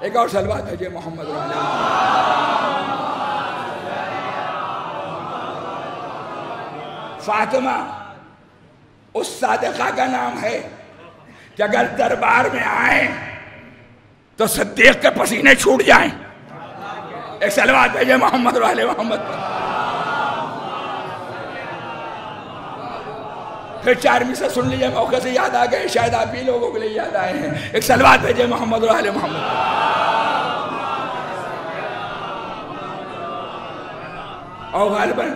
ایک اور صلوات بھیجے محمد و آل محمد۔ فاطمہ اس صادقہ کا نام ہے کہ اگر دربار میں آئیں تو صدیق کے پسینے چھوٹ جائیں۔ ایک صلوات بھیجے محمد و آل محمد پر۔ پھر 4ویں سے سن لیجئے، موقع سے یاد آ گئے، شاید آپ ہی لوگوں کے لیے یاد آئے ہیں۔ ایک صلوات بھیجے محمد و آل محمد پر۔ اور غالباً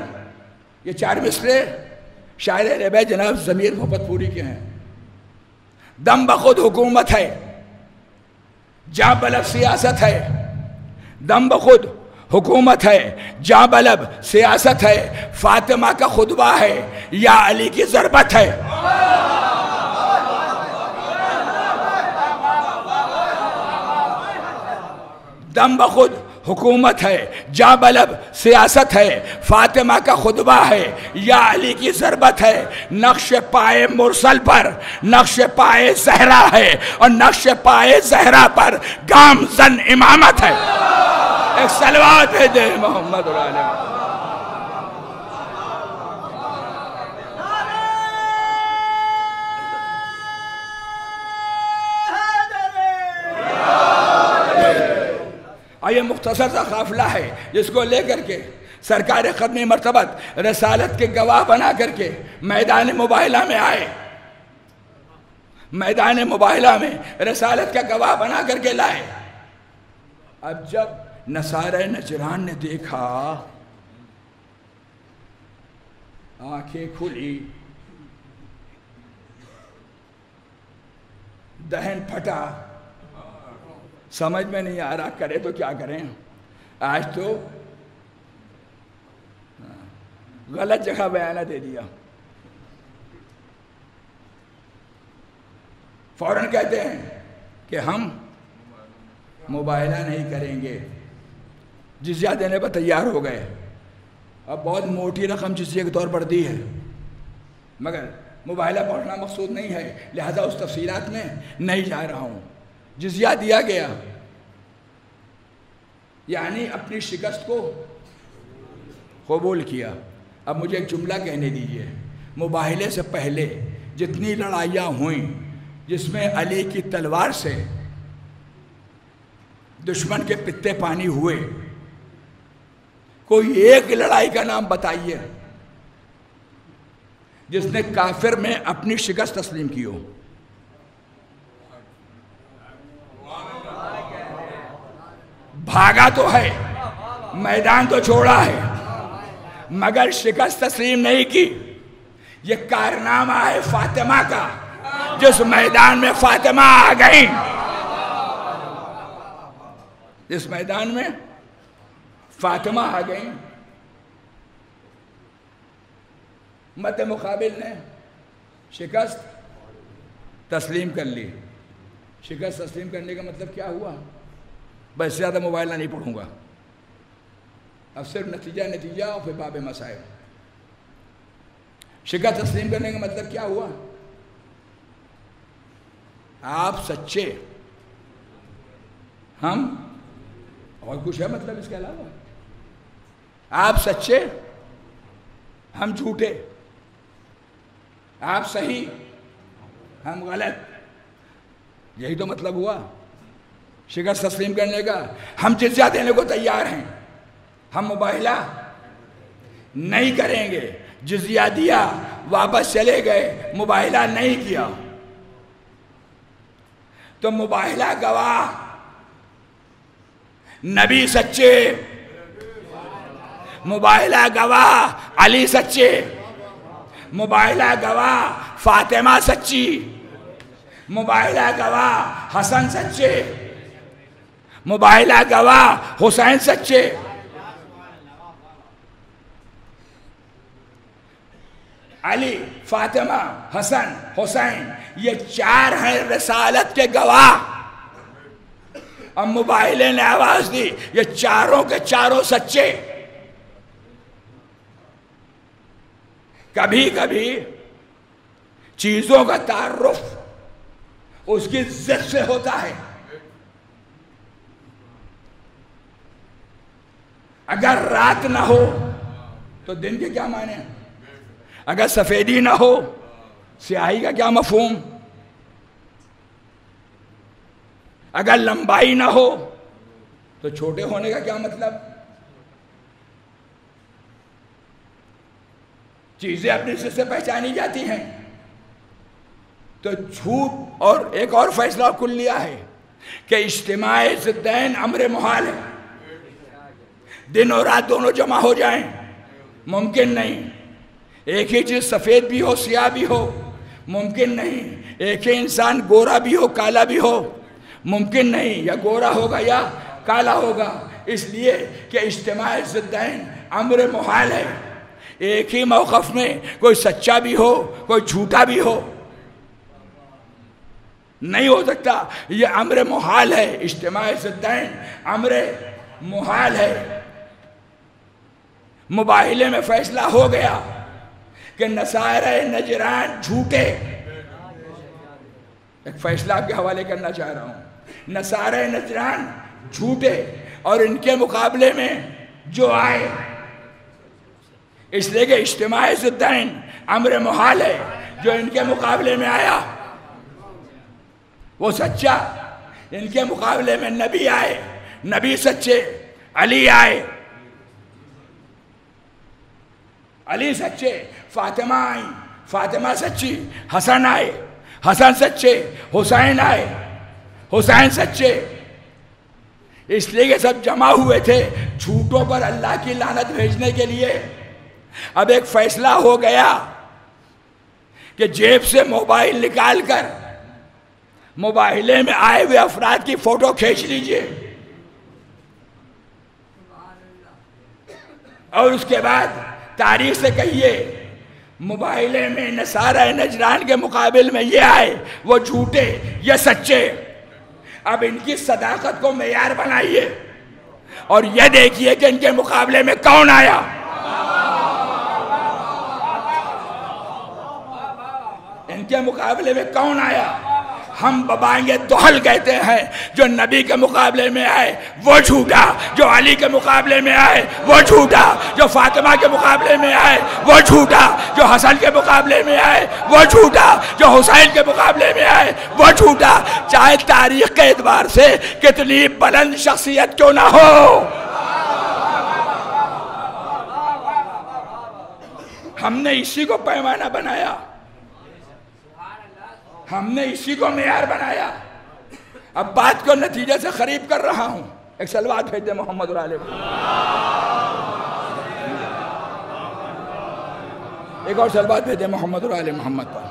یہ 4 مصرے شاعر ربیع جناب ضمیر محبت پوری کے ہیں۔ دم بخود حکومت ہے، جاں بلب سیاست ہے، دم بخود حکومت ہے، جاں بلب سیاست ہے، فاطمہ کا خطبہ ہے یا علی کی ضربت ہے۔ دم بخود حکومت ہے، جاں بلب سیاست ہے، فاطمہ کا خطبہ ہے یا علی کی ضربت ہے۔ نقش پائے مرسل پر نقش پائے زہرا ہے، اور نقش پائے زہرا پر گام زن امامت ہے۔ ایک صلوات بھیجے محمد و آل محمد۔ یہ مختصر سا قافلہ ہے جس کو لے کر کے سرکار ختم مرتبت رسالت کے گواہ بنا کر کے میدان مباہلہ میں آئے، میدان مباہلہ میں رسالت کا گواہ بنا کر کے لائے۔ اب جب نصارہ نجران نے دیکھا، آنکھیں کھلی، دہن پھٹا، سمجھ میں نہیں آ رہا کرے تو کیا کریں۔ آج تو غلط جگہ بیانہ دے دیا، فوراً کہتے ہیں کہ ہم مباہلہ نہیں کریں گے، جزیہ دینے پر تیار ہو گئے۔ اب بہت موٹی رقم جزیہ کے طور پر دی ہے، مگر مباہلہ پہنچنا مقصود نہیں ہے، لہذا اس تفصیلات میں نہیں جا رہا ہوں۔ جزیہ دیا گیا، یعنی اپنی شکست کو قبول کیا۔ اب مجھے ایک جملہ کہنے دیجئے، مباہلے سے پہلے جتنی لڑائیاں ہوئیں جس میں علی کی تلوار سے دشمن کے پتے پانی ہوئے، کوئی ایک لڑائی کا نام بتائیے جس نے کافر میں اپنی شکست تسلیم کی ہو۔ بھاگا تو ہے، میدان تو چھوڑا ہے، مگر شکست تسلیم نہیں کی۔ یہ کارنامہ ہے فاطمہ کا، جس میدان میں فاطمہ آ گئی، جس میدان میں فاطمہ آ گئی، مد مقابل نے شکست تسلیم کر لی۔ شکست تسلیم کرنے کا مطلب کیا ہوا؟ بس زیادہ موبائل نہیں پڑھوں گا، اب صرف نتیجہ اور پھر باب مسائل۔ شکست تسلیم کرنے کا مطلب کیا ہوا؟ آپ سچے، ہم، اور کچھ ہے مطلب اس کے علاوہ؟ آپ سچے، ہم جھوٹے، آپ صحیح، ہم غلط، یہی تو مطلب ہوا شکست تسلیم کرنے کا۔ ہم جزیہ دینے کو تیار ہیں، ہم مباہلہ نہیں کریں گے۔ جزیہ دیا، واپس چلے گئے، مباہلہ نہیں کیا تو مباہلہ گواہ نبی سچے، مباہلہ گواہ علی سچے، مباہلہ گواہ فاطمہ سچی، مباہلہ گواہ حسن سچے، مباہلہ گواہ حسین سچے۔ علی، فاطمہ، حسن، حسین، یہ چار ہیں رسالت کے گواہ۔ اب مباہلے نے آواز دی، یہ چاروں کے چاروں سچے۔ کبھی کبھی چیزوں کا تعارف اس کی ضد سے ہوتا ہے۔ اگر رات نہ ہو تو دن کے کیا معنی ہیں؟ اگر سفیدی نہ ہو، سیاہی کا کیا مفہوم؟ اگر لمبائی نہ ہو تو چھوٹے ہونے کا کیا مطلب؟ چیزیں اپنی سے پہچانی جاتی ہیں۔ تو جھوٹ، اور ایک اور فیصلہ کل لیا ہے کہ اجتماع ضدین امر محال ہے۔ دن اور رات دونوں جمع ہو جائیں ممکن نہیں۔ ایک ہی چیز سفید بھی ہو سیاہ بھی ہو ممکن نہیں۔ ایک ہی انسان گورا بھی ہو کالا بھی ہو ممکن نہیں، یا گورا ہوگا یا کالا ہوگا، اس لیے کہ اجتماع ضدین امر محال ہے۔ ایک ہی موقف میں کوئی سچا بھی ہو کوئی جھوٹا بھی ہو نہیں ہو سکتا، یہ امر محال ہے۔ اجتماع ضدین امر محال ہے۔ مباہلے میں فیصلہ ہو گیا کہ نصارہ نجران جھوٹے۔ ایک فیصلہ آپ کے حوالے کرنا چاہ رہا ہوں، نصارہ نجران جھوٹے، اور ان کے مقابلے میں جو آئے، اس لیے کہ اجتماع ضدین امر محال ہے، جو ان کے مقابلے میں آیا وہ سچا۔ ان کے مقابلے میں نبی آئے، نبی سچے، علی آئے، علی سچے، فاطمہ آئی، فاطمہ سچی، حسن آئے، حسن سچے، حسین آئے، حسین سچے۔ اس لیے یہ سب جمع ہوئے تھے جھوٹوں پر اللہ کی لعنت بھیجنے کے لیے۔ اب ایک فیصلہ ہو گیا کہ جیب سے موبائل نکال کر مباہلے میں آئے ہوئے افراد کی فوٹو کھینچ لیجئے، اور اس کے بعد تاریخ سے کہیے مباہلے میں نصارہ نجران کے مقابل میں یہ آئے، وہ جھوٹے، یہ سچے۔ اب ان کی صداقت کو معیار بنائیے اور یہ دیکھیے کہ ان کے مقابلے میں کون آیا۔ ان کے مقابلے میں کون آیا؟ ہم ببائیں گے دہل کہتے ہیں، جو نبی کے مقابلے میں آئے وہ جھوٹا، جو علی کے مقابلے میں آئے وہ جھوٹا، جو فاطمہ کے مقابلے میں آئے وہ جھوٹا، جو حسن کے مقابلے میں آئے وہ جھوٹا، جو حسین کے مقابلے میں آئے وہ جھوٹا، چاہے تاریخ کے اعتبار سے کتنی بلند شخصیت کیوں نہ ہو۔ ہم نے اسی کو پیمانہ بنایا، ہم نے اسی کو معیار بنایا۔ اب بات کو نتیجے سے قریب کر رہا ہوں، ایک صلوات بھیج دے محمد علیہ وسلم، ایک اور صلوات بھیج دے محمد علیہ محمد پر۔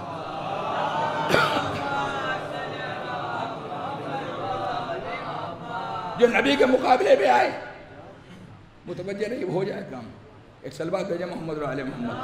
جو نبی کے مقابلے میں آئے متوجہ نہیں، ہو جائے کام، ایک صلوات بھیجے محمد علیہ محمد۔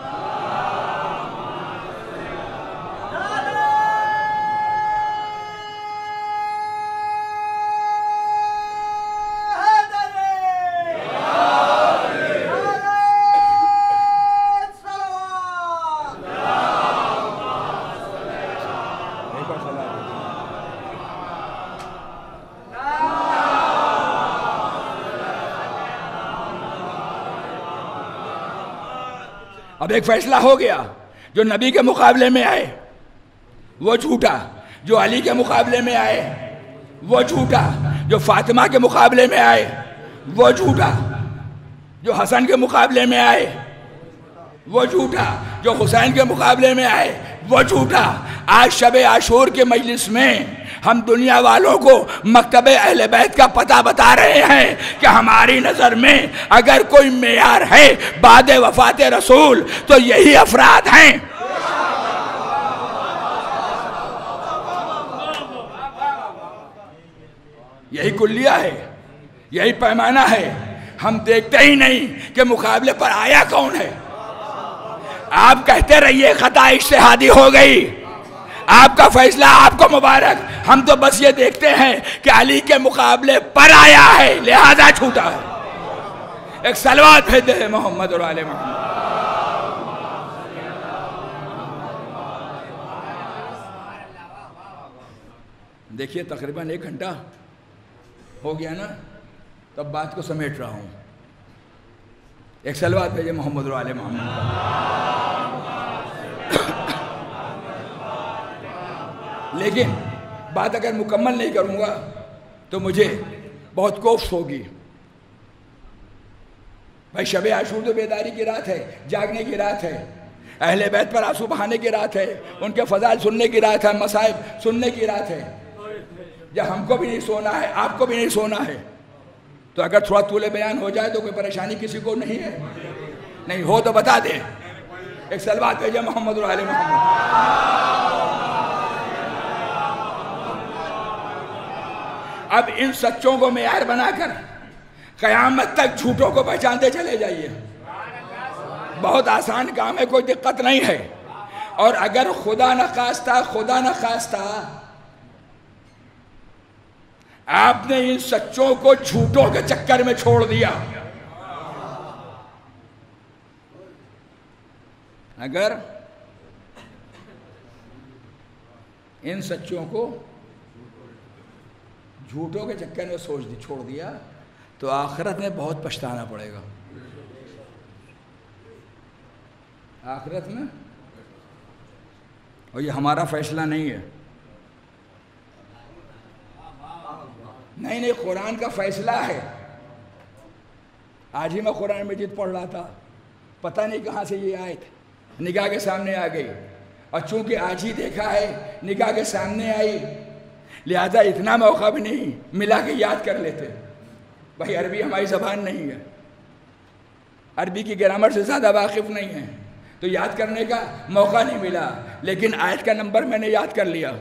اب ایک فیصلہ ہو گیا، جو نبی کے مقابلے میں آئے وہ جھوٹا، جو علی کے مقابلے میں آئے وہ جھوٹا، جو فاطمہ کے مقابلے میں آئے وہ جھوٹا، جو حسن کے مقابلے میں آئے وہ جھوٹا، جو حسین کے مقابلے میں آئے وہ جھوٹا۔ آج شب عاشور کے مجلس میں ہم دنیا والوں کو مکتب اہل بیت کا پتہ بتا رہے ہیں کہ ہماری نظر میں اگر کوئی معیار ہے بعد وفات رسول تو یہی افراد ہیں۔ یہی کلیہ ہے، یہی پیمانہ ہے۔ ہم دیکھتے ہی نہیں کہ مقابلے پر آیا کون ہے۔ آپ کہتے رہیے خطا اجتہادی ہو گئی، آپ کا فیصلہ آپ کو مبارک، ہم تو بس یہ دیکھتے ہیں کہ علی کے مقابلے پر آیا ہے لہذا چھوٹا ہے۔ ایک صلوات بھیج دے محمد اور آل محمد۔ دیکھیے تقریباً 1 گھنٹہ ہو گیا نا، تب بات کو سمیٹ رہا ہوں۔ ایک صلوات بھیجے محمد اور آل محمد۔ لیکن بات اگر مکمل نہیں کروں گا تو مجھے بہت کوفت ہوگی۔ بھائی شب عاشور تو بیداری کی رات ہے، جاگنے کی رات ہے، اہل بیت پر آنسو بہانے کی رات ہے، ان کے فضائل سننے کی رات ہے، مصائب سننے کی رات ہے۔ جب ہم کو بھی نہیں سونا ہے، آپ کو بھی نہیں سونا ہے، تو اگر تھوڑا طول بیان ہو جائے تو کوئی پریشانی کسی کو نہیں ہے؟ نہیں ہو تو بتا دے۔ ایک صلوات بھیجے محمد اور آل محمد۔ اب ان سچوں کو معیار بنا کر قیامت تک جھوٹوں کو پہچانتے چلے جائیے۔ بہت آسان کام ہے، کوئی دقت نہیں ہے۔ اور اگر خدا نخواستہ آپ نے ان سچوں کو جھوٹوں کے چکر میں چھوڑ دیا، اگر ان سچوں کو جھوٹوں کے چکر میں چھوڑ دیا تو آخرت میں بہت پچھتانا پڑے گا۔ آخرت میں، اور یہ ہمارا فیصلہ نہیں ہے، نہیں قرآن کا فیصلہ ہے۔ آج ہی میں قرآن مجید پڑھ رہا تھا، پتہ نہیں کہاں سے یہ آیت نگاہ کے سامنے آ گئی، اور چونکہ آج ہی دیکھا ہے نگاہ کے سامنے آئی، لہذا اتنا موقع بھی نہیں ملا کہ یاد کر لیتے۔ بھائی عربی ہماری زبان نہیں ہے، عربی کی گرامر سے زیادہ واقف نہیں ہے، تو یاد کرنے کا موقع نہیں ملا۔ لیکن آیت کا نمبر میں نے یاد کر لیا،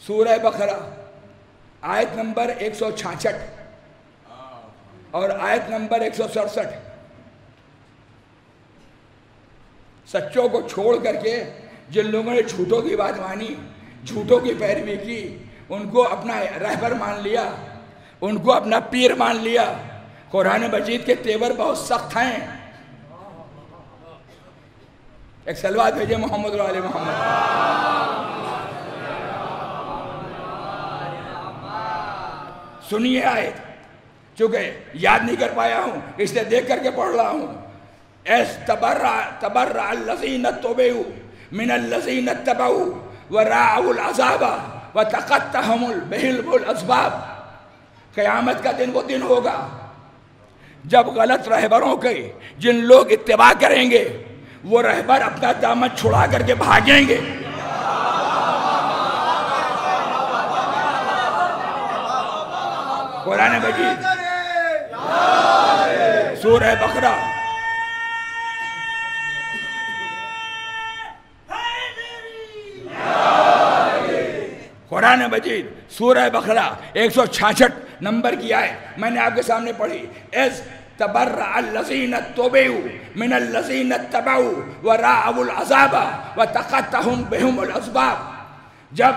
سورہ بقرہ آیت نمبر 166 اور آیت نمبر 167۔ سچوں کو چھوڑ کر کے جن لوگوں نے جھوٹوں کی بات مانی، جھوٹوں کی پیروی کی، ان کو اپنا رہبر مان لیا، ان کو اپنا پیر مان لیا۔ قرآن مجید کے تیور بہت سخت ہیں۔ ایک صلوات بھیجے محمد اور آل محمد۔ سنیے آیت، چونکہ یاد نہیں کر پایا ہوں اس لیے دیکھ کر کے پڑھ رہا ہوں. تبرأ الذین اتبعوا من الذین اتبعوا ورأوا العذاب وتقطعهم بهم الاسباب. قیامت کا دن وہ دن ہوگا جب غلط رہبروں کے جن لوگ اتباع کریں گے وہ رہبر اپنا دامن چھڑا کر کے بھاگیں گے. قرآن مجید سورہ بقرہ قرآن مجید سورہ بقرہ 166 نمبر کی آیت میں نے آپ کے سامنے پڑھی. اذ تبرأ الذین اتبعوا من الذین اتبعوا ورأوا العذاب وتقطعهم بهم الاسباب. جب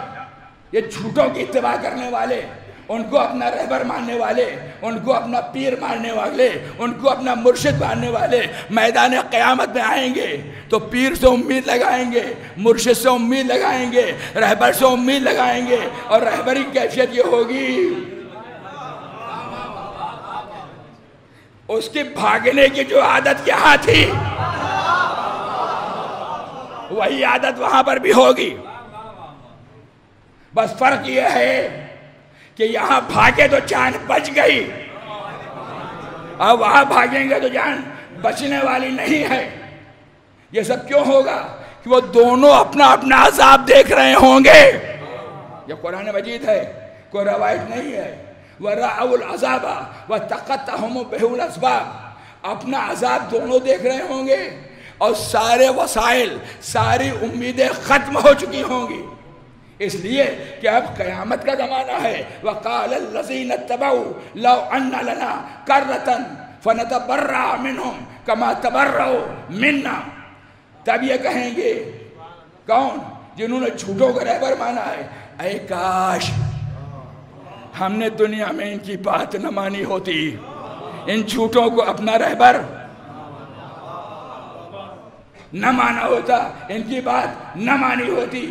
یہ جھوٹوں کی اتباع کرنے والے، ان کو اپنا رہبر ماننے والے، ان کو اپنا پیر ماننے والے، ان کو اپنا مرشد ماننے والے میدان قیامت میں آئیں گے تو پیر سے امید لگائیں گے، مرشد سے امید لگائیں گے، رہبر سے امید لگائیں گے، اور رہبری کی کیفیت یہ ہوگی اس کی بھاگنے کی جو عادت یہاں تھی وہی عادت وہاں پر بھی ہوگی. بس فرق یہ ہے کہ یہاں بھاگے تو جان بچ گئی اور وہاں بھاگیں گے تو جان بچنے والی نہیں ہے. یہ سب کیوں ہوگا؟ کہ وہ دونوں اپنا اپنا عذاب دیکھ رہے ہوں گے. یہ قرآن مجید ہے، کوئی روایت نہیں ہے. وَرَأَوُا الْعَذَابَ وَتَقَطَّعَهُمْ بِهِمُ الْأَسْبَابُ. اپنا عذاب دونوں دیکھ رہے ہوں گے اور سارے وسائل، ساری امیدیں ختم ہو چکی ہوں گی. اس لیے کہ اب قیامت کا زمانہ ہے. وَقَالَ الَّذِينَ اتَّبَعُوا لَوْ أَنَّ لَنَا كَرَّةً فَنَتَبَرَّأَ مِنْهُمْ كَمَا تَبَرَّؤُوا مِنَّا. تب یہ کہیں گے کون؟ جنہوں نے جھوٹوں کا رہبر مانا ہے، اے کاش ہم نے دنیا میں ان کی بات نہ مانی ہوتی، ان جھوٹوں کو اپنا رہبر نہ مانا ہوتا، ان کی بات نہ مانی ہوتی.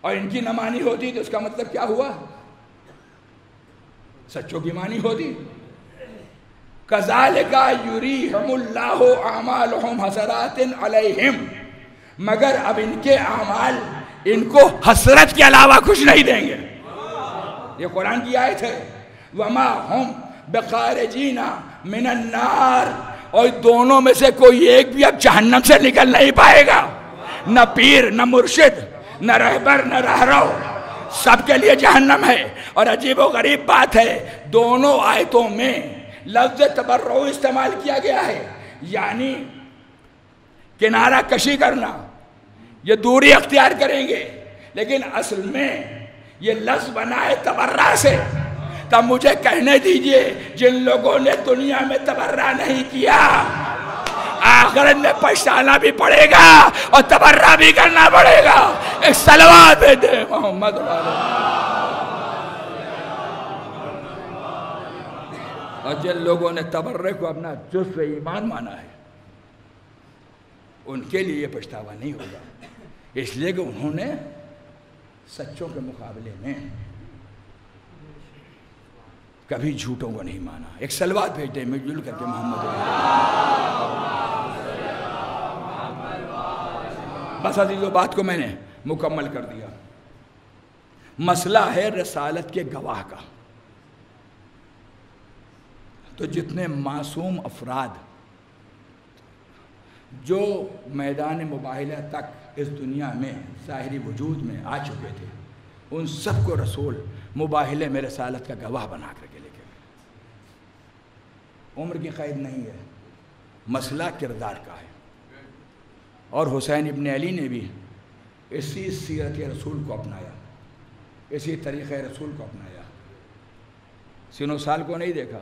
اور ان کی نہ مانی ہوتی تو اس کا مطلب کیا ہوا؟ سچوں کی مانی ہوتی. كَذَلِكَ يُرِيهِمُ اللَّهُ أَعْمَالُهُمْ حَسَرَاتٍ عَلَيْهِمْ. مگر اب ان کے اعمال ان کو حسرت کے علاوہ کچھ نہیں دیں گے. یہ قرآن کی آیت ہے. وَمَا هُمْ بِخَارِجِينَ مِنَ النَّارِ. اور دونوں میں سے کوئی ایک بھی اب جہنم سے نکل نہیں پائے گا. نہ پیر، نہ مرشد، نہ رہبر، نہ رہرو، سب کے لیے جہنم ہے. اور عجیب و غریب بات ہے، دونوں آیتوں میں لفظ تبرؤ استعمال کیا گیا ہے، یعنی کنارہ کشی کرنا، یہ دوری اختیار کریں گے. لیکن اصل میں یہ لفظ بنا ہے تبرع سے. تب مجھے کہنے دیجئے جن لوگوں نے دنیا میں تبرع نہیں کیا آخرت میں پچھتانا بھی پڑے گا اور تبرع بھی کرنا پڑے گا. ایک صلوات دے محمد اور جن لوگوں نے تبرع کو اپنا جزو ایمان مانا ہے ان کے لیے یہ پچھتاوا نہیں ہوگا، اس لیے کہ انہوں نے سچوں کے مقابلے میں کبھی جھوٹوں کو نہیں مانا. ایک صلوات بھیجتے ہیں مل جل کر کے محمد. بس عزیزو بات کو میں نے مکمل کر دیا. مسئلہ ہے رسالت کے گواہ کا. تو جتنے معصوم افراد جو میدان مباہلہ تک اس دنیا میں ظاہری وجود میں آ چکے تھے ان سب کو رسول مباہلے میں رسالت کا گواہ بنا کر کے لے کے گئے. عمر کی قید نہیں ہے، مسئلہ کردار کا ہے. اور حسین ابن علی نے بھی اسی سیرت رسول کو اپنایا، اسی طریقہ رسول کو اپنایا. سن و سال کو نہیں دیکھا،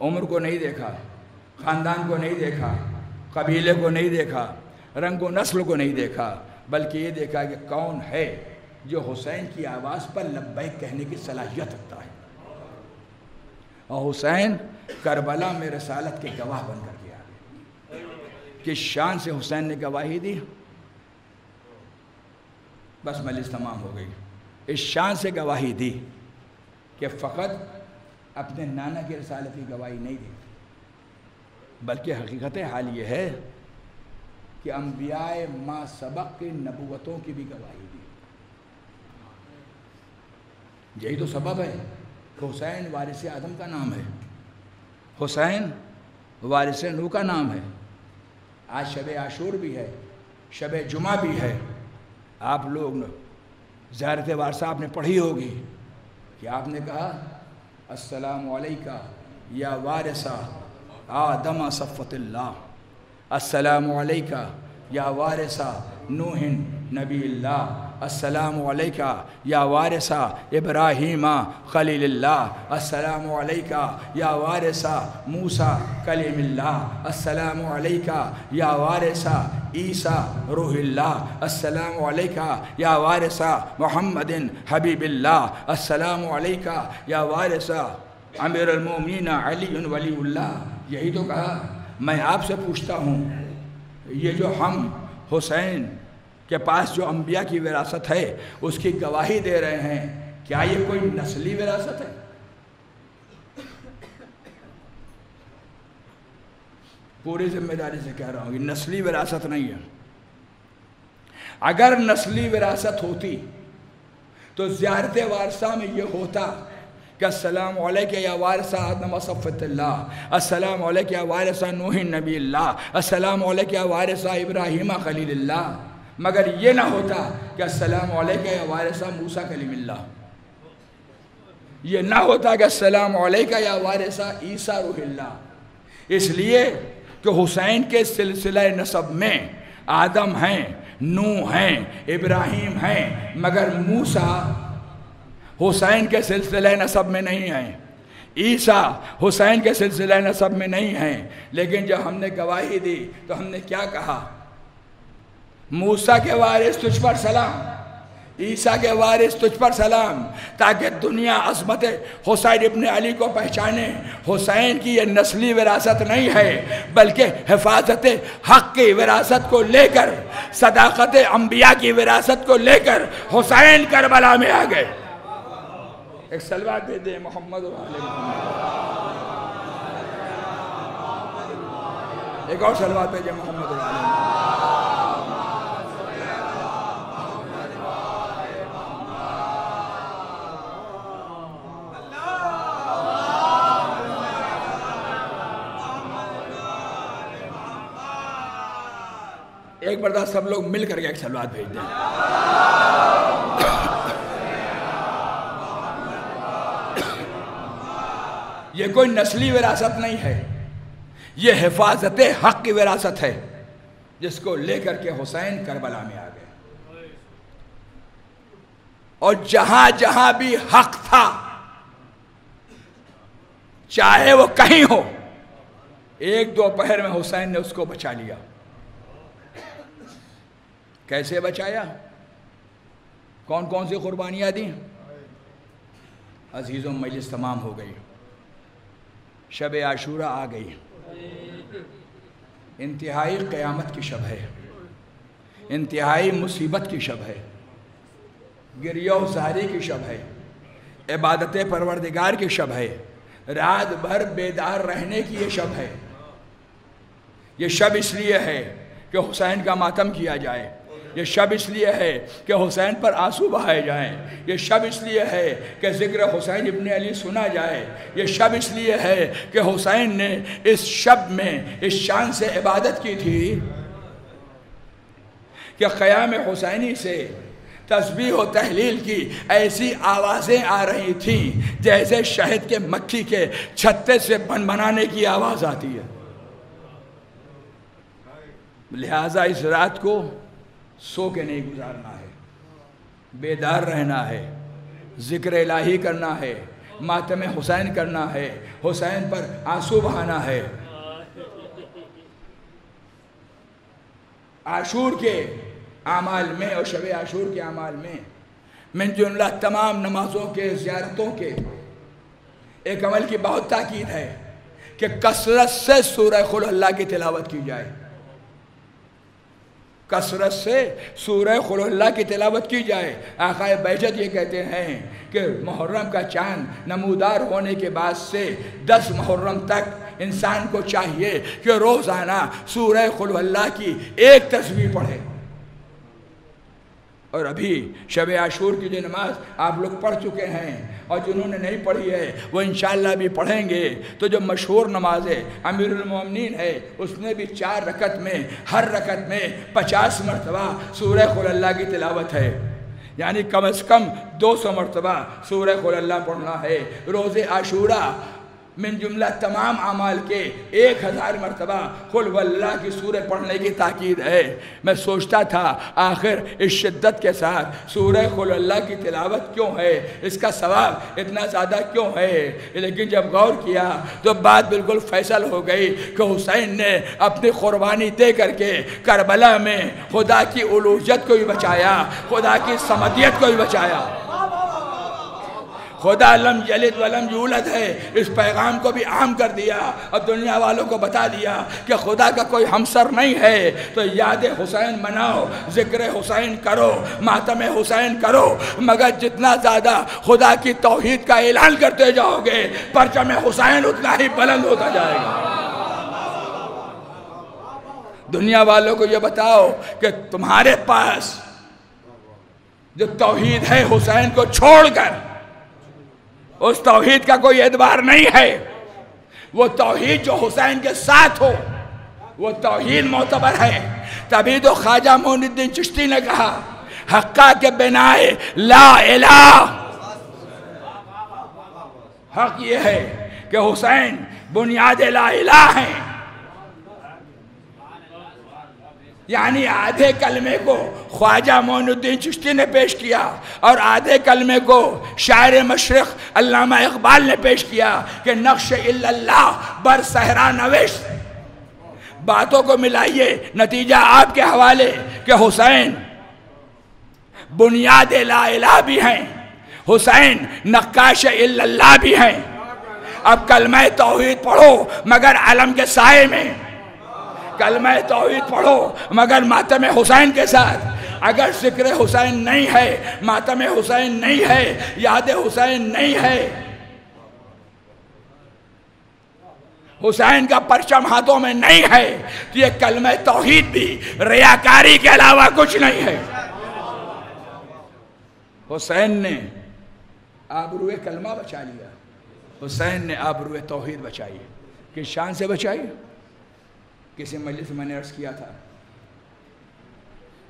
عمر کو نہیں دیکھا، خاندان کو نہیں دیکھا، قبیلے کو نہیں دیکھا، رنگ و نسل کو نہیں دیکھا، بلکہ یہ دیکھا کہ کون ہے جو حسین کی آواز پر لبیک کہنے کی صلاحیت رکھتا ہے. اور حسین کربلا میں رسالت کے گواہ بن کر کے آ گئے. کس شان سے حسین نے گواہی دی؟ بس مجلس تمام ہو گئی. اس شان سے گواہی دی کہ فقط اپنے نانا کی رسالت کی گواہی نہیں دیتے، بلکہ حقیقت حال یہ ہے کہ انبیاء ما سبق کی نبوتوں کی بھی گواہی دی۔ یہی تو سبب ہے کہ حسین وارث آدم کا نام ہے، حسین وارث نوح کا نام ہے۔ آج شب عاشور بھی ہے، شب جمعہ بھی ہے۔ آپ لوگ زیارت وارثہ آپ نے پڑھی ہوگی کہ آپ نے کہا السلام علیکہ یا وارثہ آدم صفوۃ اللہ، السلام علیکہ یا وارثہ نوح نبی اللہ، السلام علیکہ یا وارثہ ابراہیم خلیل اللہ، السلام علیکہ یا وارثہ موسیٰ کلیم اللہ، السلام علیکہ یا وارثہ عیسیٰ روح اللہ، السلام علیکہ یا وارثہ محمد حبیب اللہ، السلام علیکہ یا وارثہ امیر المومنین علی ولی اللہ۔ یہی تو کہا۔ میں آپ سے پوچھتا ہوں، یہ جو ہم حسین کے پاس جو انبیاء کی وراثت ہے اس کی گواہی دے رہے ہیں، کیا یہ کوئی نسلی وراثت ہے؟ پوری ذمہ داری سے کہہ رہا ہوں، یہ نسلی وراثت نہیں ہے۔ اگر نسلی وراثت ہوتی تو زیارت وارثہ میں یہ ہوتا کہ السلام علیکہ یا وارثہ آدم صفوۃ اللہ، السلام علیکہ یا وارثہ نوح نبی اللہ، السلام علیکہ یا وارثہ ابراہیم خلیل اللہ، مگر یہ نہ ہوتا کہ السلام علیکہ یا وارثہ موسیٰ کلیم اللہ، یہ نہ ہوتا کہ السلام علیکہ یا وارثہ عیسیٰ روح اللہ۔ اس لیے کہ حسین کے سلسلہ نسب میں آدم ہیں، نوح ہیں، ابراہیم ہیں، مگر موسیٰ حسین کے سلسلہ نسب میں نہیں ہیں، عیسیٰ حسین کے سلسلہ نسب میں نہیں ہیں۔ لیکن جب ہم نے گواہی دی تو ہم نے کیا کہا؟ موسیٰ کے وارث تجھ پر سلام، عیسیٰ کے وارث تجھ پر سلام، تاکہ دنیا عظمت حسین ابن علی کو پہچانے۔ حسین کی یہ نسلی وراثت نہیں ہے، بلکہ حفاظت حق کی وراثت کو لے کر، صداقت انبیاء کی وراثت کو لے کر حسین کربلا میں آ گئے۔ ایک صلوات دے دیں محمد و آل محمد، ایک اور صلوات دے دیں محمد و آل محمد۔ ایک بردہ سب لوگ مل کر کے ایک صلوات بھیج دیں۔ یہ کوئی نسلی وراثت نہیں ہے، یہ حفاظت حق کی وراثت ہے، جس کو لے کر کے حسین کربلا میں آ گئے۔ اور جہاں جہاں بھی حق تھا، چاہے وہ کہیں ہو، ایک دو پہر میں حسین نے اس کو بچا لیا۔ کیسے بچایا؟ کون کون سی قربانیاں دیں؟ عزیزوں، مجلس تمام ہو گئی، شب عاشورہ آ گئی، انتہائی قیامت کی شب ہے، انتہائی مصیبت کی شب ہے، گریہ و زاری کی شب ہے، عبادت پروردگار کی شب ہے، رات بھر بیدار رہنے کی یہ شب ہے۔ یہ شب اس لیے ہے کہ حسین کا ماتم کیا جائے، یہ شب اس لیے ہے کہ حسین پر آنسو بہائے جائیں، یہ شب اس لیے ہے کہ ذکر حسین ابن علی سنا جائے، یہ شب اس لیے ہے کہ حسین نے اس شب میں اس شان سے عبادت کی تھی کہ قیام حسینی سے تسبیح و تحلیل کی ایسی آوازیں آ رہی تھیں جیسے شہد کے مکھی کے چھتے سے بنانے کی آواز آتی ہے۔ لہٰذا اس رات کو سو کے نہیں گزارنا ہے، بیدار رہنا ہے، ذکر الہی کرنا ہے، ماتم حسین کرنا ہے، حسین پر آنسو بہانا ہے۔ عاشور کے اعمال میں اور شب عاشور کے اعمال میں من جملہ تمام نمازوں کے، زیارتوں کے ایک عمل کی بہت تاکید ہے کہ کثرت سے سورہ قل اللہ کی تلاوت کی جائے، کثرت سے سورہ قل اللہ کی تلاوت کی جائے۔ آقا بہجت یہ کہتے ہیں کہ محرم کا چاند نمودار ہونے کے بعد سے 10 محرم تک انسان کو چاہیے کہ روزانہ سورہ قل اللہ کی ایک تسبیح پڑھے۔ اور ابھی شب عاشور کی جو نماز آپ لوگ پڑھ چکے ہیں اور جنہوں نے نہیں پڑھی ہے وہ انشاءاللہ بھی پڑھیں گے، تو جو مشہور نماز ہے امیر المومنین ہے اس میں بھی 4 رکعت میں ہر رکعت میں 50 مرتبہ سورہ قل اللہ کی تلاوت ہے، یعنی کم از کم 200 مرتبہ سورہ قل اللہ پڑھنا ہے۔ روز عاشورہ من جملہ تمام اعمال کے 1000 مرتبہ قل واللہ کی سورہ پڑھنے کی تاکید ہے۔ میں سوچتا تھا آخر اس شدت کے ساتھ سورہ قل اللہ کی تلاوت کیوں ہے، اس کا ثواب اتنا زیادہ کیوں ہے، لیکن جب غور کیا تو بات بالکل فیصل ہو گئی کہ حسین نے اپنی قربانی دے کر کے کربلا میں خدا کی الوہیت کو بھی بچایا، خدا کی صمدیت کو بھی بچایا۔ خدا لم یلد ولم یولد ہے، اس پیغام کو بھی عام کر دیا اور دنیا والوں کو بتا دیا کہ خدا کا کوئی ہمسر نہیں ہے۔ تو یاد حسین مناؤ، ذکر حسین کرو، ماتم حسین کرو، مگر جتنا زیادہ خدا کی توحید کا اعلان کرتے جاؤ گے پرچم حسین اتنا ہی بلند ہوتا جائے گا۔ دنیا والوں کو یہ بتاؤ کہ تمہارے پاس جو توحید ہے حسین کو چھوڑ کر اس توحید کا کوئی اعتبار نہیں ہے۔ وہ توحید جو حسین کے ساتھ ہو وہ توحید معتبر ہے۔ تبھی تو خواجہ معین الدین چشتی نے کہا حقہ کے بنائے لا الہ، حق یہ ہے کہ حسین بنیاد لا الہ ہیں، یعنی آدھے کلمے کو خواجہ معین الدین چشتی نے پیش کیا اور آدھے کلمے کو شاعر مشرق علامہ اقبال نے پیش کیا کہ نقش الا اللہ بر صحرا نوشت۔ باتوں کو ملائیے، نتیجہ آپ کے حوالے کہ حسین بنیاد لا الہ بھی ہیں، حسین نقاش الا اللہ بھی ہیں۔ اب کلمہ توحید پڑھو مگر علم کے سائے میں، کلمہ توحید پڑھو مگر ماتم حسین کے ساتھ۔ اگر ذکر حسین نہیں ہے، ماتم حسین نہیں ہے، یاد حسین نہیں ہے، حسین کا پرچم ہاتھوں میں نہیں ہے، تو یہ کلمہ توحید بھی ریاکاری کے علاوہ کچھ نہیں ہے۔ حسین نے آبروئے کلمہ بچا لیا، حسین نے آبروئے توحید بچائی۔ کس شان سے بچائی؟ کسی مجلس میں نے عرض کیا تھا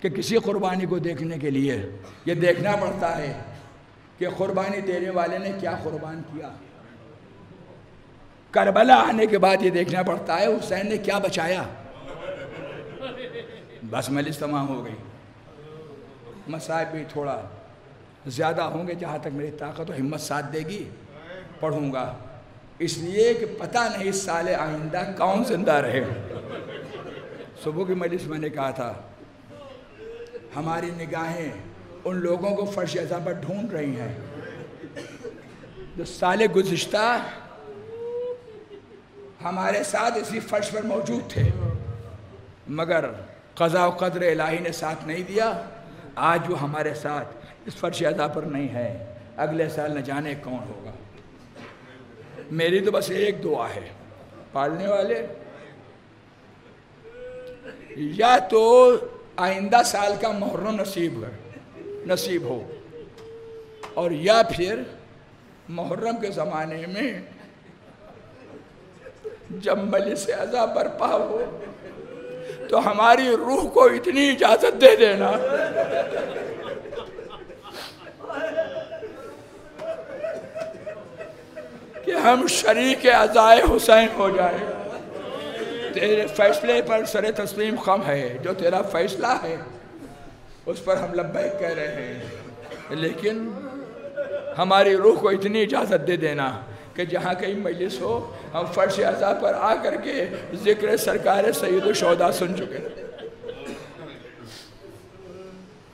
کہ کسی قربانی کو دیکھنے کے لیے یہ دیکھنا پڑتا ہے کہ قربانی دینے والے نے کیا قربان کیا۔ کربلا آنے کے بعد یہ دیکھنا پڑتا ہے حسین نے کیا بچایا۔ بس مجلس تمام ہو گئی، مصائب بھی تھوڑا زیادہ ہوں گے، جہاں تک میری طاقت و ہمت ساتھ دے گی پڑھوں گا، اس لیے کہ پتہ نہیں سال آئندہ کون زندہ رہے۔ صبح کی مجلس میں نے کہا تھا ہماری نگاہیں ان لوگوں کو فرش ازاں پر ڈھونڈ رہی ہیں جو سال گزشتہ ہمارے ساتھ اسی فرش پر موجود تھے، مگر قضاء و قدر الہی نے ساتھ نہیں دیا۔ آج وہ ہمارے ساتھ اس فرش ازاں پر نہیں ہے، اگلے سال نہ جانے کون ہوگا۔ میری تو بس ایک دعا ہے، پالنے والے یا تو آئندہ سال کا محرم نصیب ہو، اور یا پھر محرم کے زمانے میں جب مجلس عزا برپا ہو تو ہماری روح کو اتنی اجازت دے دینا کہ ہم شریک عزائے حسین ہو جائیں۔ تیرے فیصلے پر سر تسلیم خم ہے، جو تیرا فیصلہ ہے اس پر ہم لبیک کہہ رہے ہیں، لیکن ہماری روح کو اتنی اجازت دے دینا کہ جہاں کہیں مجلس ہو ہم فرش عزا پر آ کر کے ذکر سرکار سید الشہداء سن چکے۔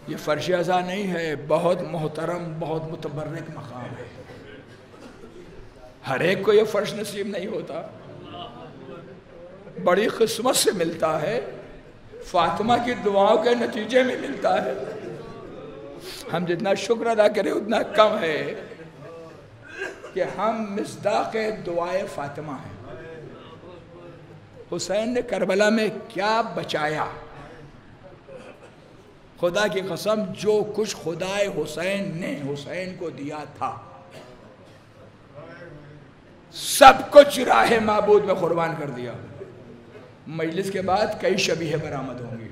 یہ فرش عزا نہیں ہے، بہت محترم بہت متبرک مقام ہے، ہر ایک کو یہ فرش نصیب نہیں ہوتا، بڑی قسمت سے ملتا ہے۔ فاطمہ کی دعاؤں کے نتیجے میں ملتا ہے. ہم جتنا شکر ادا کریں اتنا کم ہے کہ ہم مصداق دعائے فاطمہ ہیں. حسین نے کربلا میں کیا بچایا؟ خدا کی قسم جو کچھ خدائے حسین نے حسین کو دیا تھا سب کچھ راہ معبود میں قربان کر دیا. مجلس کے بعد کئی شبیہ برآمد ہوں گی،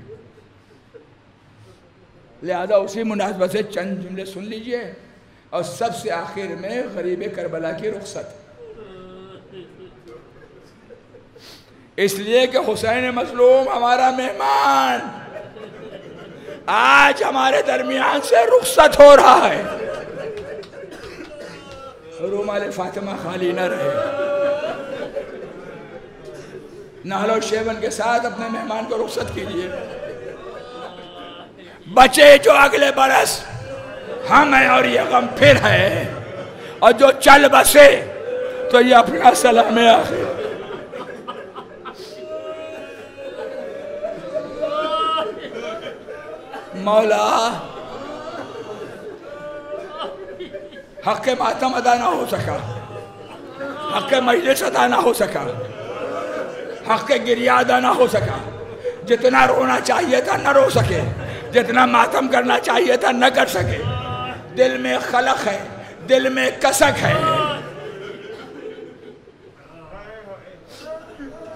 لہذا اسی مناسبت سے چند جملے سن لیجئے. اور سب سے آخر میں غریب کربلا کی رخصت، اس لیے کہ حسین مظلوم ہمارا مہمان آج ہمارے درمیان سے رخصت ہو رہا ہے. رومال فاطمہ خالی نہ رہے. نہل و شیون کے ساتھ اپنے مہمان کو رخصت کیجئے. بچے جو اگلے برس ہم ہیں اور یہ غم پھر ہے، اور جو چل بسے تو یہ اپنا سلام آخر. مولا حق ماتم ادا نہ ہو سکا، حق مجلس ادا نہ ہو سکا، حق گریہ ادا نہ ہو سکا. جتنا رونا چاہیے تھا نہ رو سکے، جتنا ماتم کرنا چاہیے تھا نہ کر سکے. دل میں خلق ہے، دل میں کسک ہے،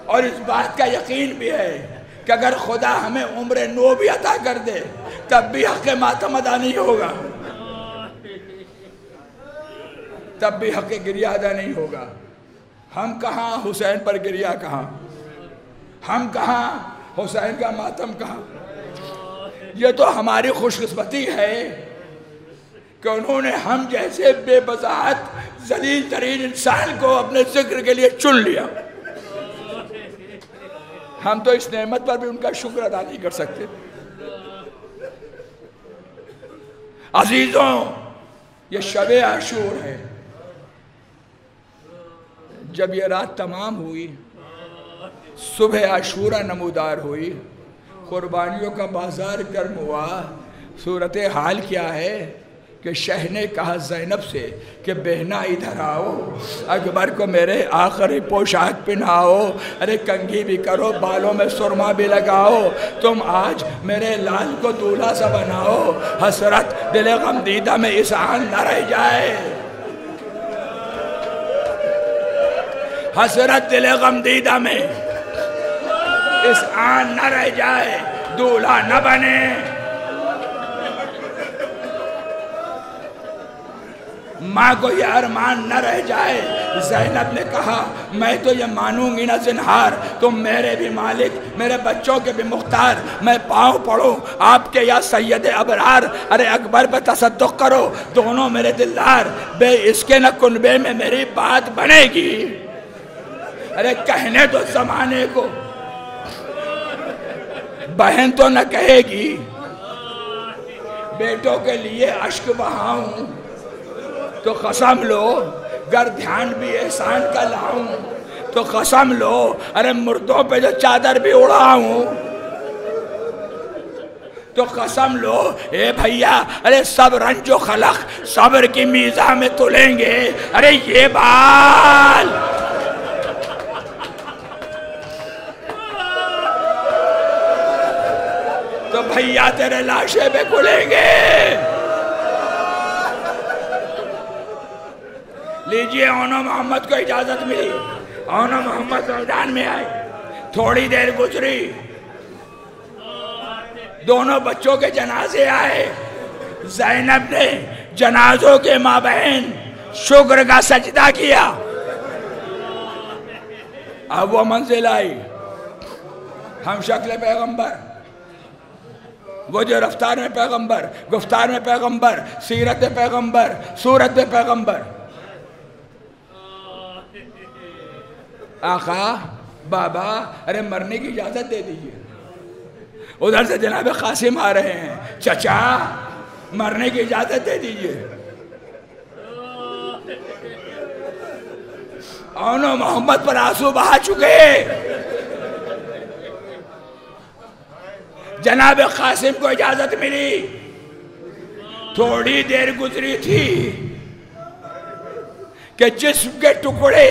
اور اس بات کا یقین بھی ہے کہ اگر خدا ہمیں عمر نو بھی عطا کر دے تب بھی حق ماتم ادا نہیں ہوگا، تب بھی حق گریہ ادا نہیں ہوگا. ہم کہاں حسین پر گریہ کہاں، ہم کہاں حسین کا ماتم کہاں. یہ تو ہماری خوش قسمتی ہے کہ انہوں نے ہم جیسے بے بضاعت ذلیل ترین انسان کو اپنے ذکر کے لیے چن لیا. ہم تو اس نعمت پر بھی ان کا شکر ادا نہیں کر سکتے. عزیزوں، یہ شب عاشور ہے. جب یہ رات تمام ہوئی، صبح عاشورہ نمودار ہوئی، قربانیوں کا بازار گرم ہوا. صورتحال کیا ہے کہ شہ نے کہا زینب سے کہ بہنا ادھر آؤ، اکبر کو میرے آخری پوشاک پہناؤ، ارے کنگھی بھی کرو، بالوں میں سرما بھی لگاؤ، تم آج میرے لال کو دولہا سا بناؤ. حسرت دل غم دیدہ میں اس آن نہ رہ جائے، حسرت دل غم دیدہ میں اس آن نہ رہ جائے، دولہا نہ بنے. ماں کو یہ ارمان نہ رہ جائے. زینب نے کہا میں تو یہ مانوں گی نہ زنہار، تم میرے بھی مالک، میرے بچوں کے بھی مختار، میں پاؤں پڑوں آپ کے یا سید ابرار. ارے اکبر پہ تصدق کرو، دونوں میرے دلدار، بے اس کے نہ کنبے میں میری بات بنے گی. ارے کہنے تو زمانے کو، بہن تو نہ کہے گی بیٹوں کے لیے اشک بہاؤں، تو قسم لو گر دھیان بھی احسان کا لاؤں، تو قسم لو ارے مردوں پہ جو چادر بھی اڑاؤں، تو قسم لو اے بھیا ارے سب رنج و خلق صبر کی میزان میں تلیں گے. ارے یہ بال تو بھیا تیرے لاشے پہ کھلیں گے. لیجئے اونو محمد کو اجازت ملی، اونو محمد میدان میں آئے. تھوڑی دیر گزری، دونوں بچوں کے جنازے آئے. زینب نے جنازوں کے مابین شکر کا سجدہ کیا. اب وہ منزل آئی، ہم شکل پیغمبر، وہ جو رفتار میں پیغمبر، گفتار میں پیغمبر، سیرت پیغمبر، صورت پیغمبر. آقا، بابا، ارے مرنے کی اجازت دے دیجئے. ادھر سے جناب قاسم آ رہے ہیں، چچا مرنے کی اجازت دے دیجئے. اونو محمد پر آنسو بہا چکے. جناب قاسم کو اجازت ملی، تھوڑی دیر گزری تھی کہ جسم کے ٹکڑے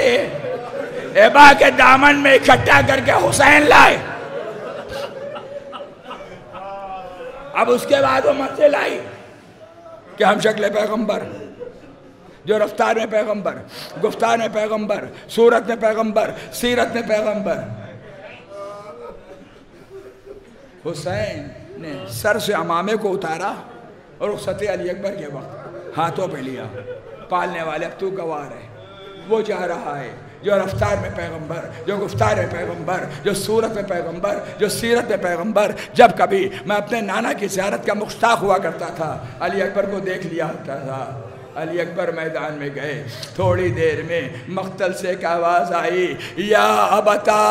ایبا کے دامن میں اکٹھا کر کے حسین لائے. اب اس کے بعد وہ منزل آئی کہ ہم شکل پیغمبر، جو رفتار میں پیغمبر، گفتار میں پیغمبر، صورت میں پیغمبر، سیرت میں پیغمبر. حسین نے سر سے عمامے کو اتارا اور رخصت علی اکبر کے وقت ہاتھوں پہ لیا. پالنے والے اب تو گوار ہے، وہ چاہ رہا ہے جو رفتار میں پیغمبر، جو گفتار میں پیغمبر، جو صورت میں پیغمبر، جو سیرت میں پیغمبر. جب کبھی میں اپنے نانا کی زیارت کا مشتاق ہوا کرتا تھا، علی اکبر کو دیکھ لیا ہوتا تھا. علی اکبر میدان میں گئے، تھوڑی دیر میں مقتل سے ایک آواز آئی، یا ابتا